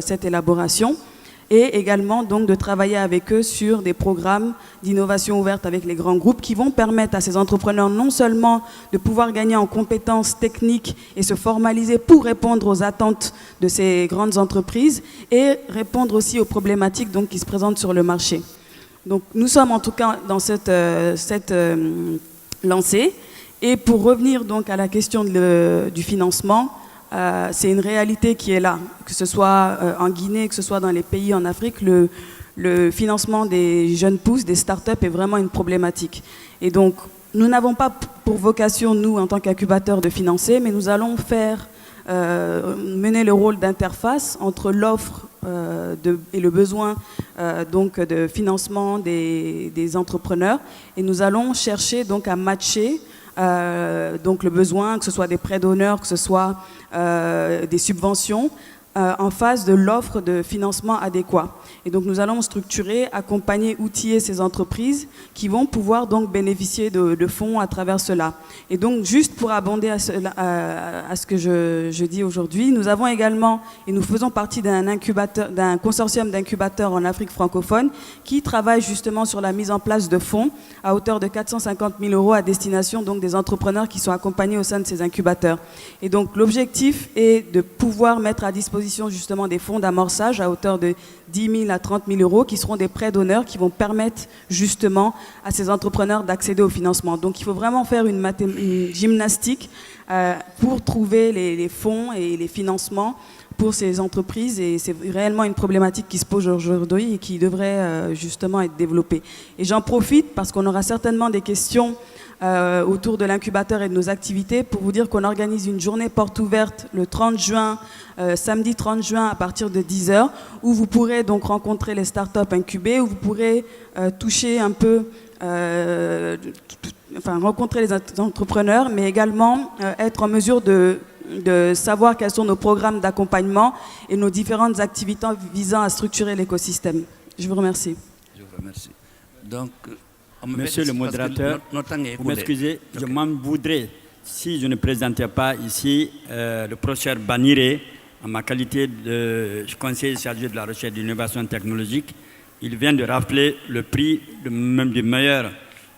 F: cette élaboration. Et également donc de travailler avec eux sur des programmes d'innovation ouverte avec les grands groupes qui vont permettre à ces entrepreneurs non seulement de pouvoir gagner en compétences techniques et se formaliser pour répondre aux attentes de ces grandes entreprises et répondre aussi aux problématiques donc, qui se présentent sur le marché. Donc nous sommes en tout cas dans cette lancée. Et pour revenir donc à la question du financement, c'est une réalité qui est là, que ce soit en Guinée, que ce soit dans les pays en Afrique, le financement des jeunes pousses, des startups est vraiment une problématique. Et donc, nous n'avons pas pour vocation, nous, en tant qu'incubateurs, de financer, mais nous allons mener le rôle d'interface entre l'offre et le besoin donc de financement des entrepreneurs, et nous allons chercher donc à matcher donc le besoin, que ce soit des prêts d'honneur, que ce soit des subventions, en face de l'offre de financement adéquat. Et donc nous allons structurer, accompagner, outiller ces entreprises qui vont pouvoir donc bénéficier de fonds à travers cela. Et donc juste pour abonder à ce que je dis aujourd'hui, nous avons également, et nous faisons partie d'un consortium d'incubateurs en Afrique francophone qui travaille justement sur la mise en place de fonds à hauteur de 450 000 € à destination donc des entrepreneurs qui sont accompagnés au sein de ces incubateurs. Et donc l'objectif est de pouvoir mettre à disposition justement des fonds d'amorçage à hauteur de 10 000 à 30 000 € qui seront des prêts d'honneur qui vont permettre justement à ces entrepreneurs d'accéder au financement. Donc il faut vraiment faire une gymnastique pour trouver les fonds et les financements pour ces entreprises, et c'est réellement une problématique qui se pose aujourd'hui et qui devrait justement être développée. Et j'en profite parce qu'on aura certainement des questions autour de l'incubateur et de nos activités pour vous dire qu'on organise une journée porte ouverte le 30 juin, samedi 30 juin à partir de 10 h, où vous pourrez donc rencontrer les startups incubées, où vous pourrez toucher un peu, rencontrer les entrepreneurs, mais également être en mesure de savoir quels sont nos programmes d'accompagnement et nos différentes activités visant à structurer l'écosystème. Je vous remercie.
A: Je vous remercie. Donc,
B: Monsieur le modérateur, vous m'excusez, je m'en voudrais si je ne présentais pas ici le professeur Baniré, en ma qualité de conseiller chargé de la recherche et de l'innovation technologique. Il vient de rappeler le prix, même du meilleur,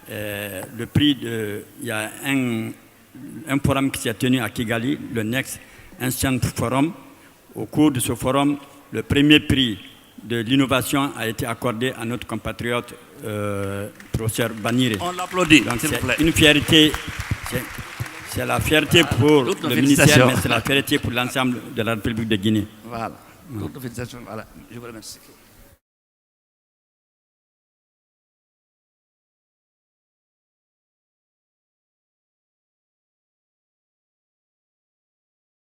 B: le prix de... Il y a un forum qui s'est tenu à Kigali, le Next Ancient Forum. Au cours de ce forum, le premier prix de l'innovation a été accordé à notre compatriote professeur Baniré.
A: On l'applaudit,
B: s'il vous plaît. Une fierté, c'est la fierté pour le ministère, mais c'est la fierté pour l'ensemble de la République de Guinée.
A: Voilà. Toutes les félicitations. Voilà. Je vous remercie.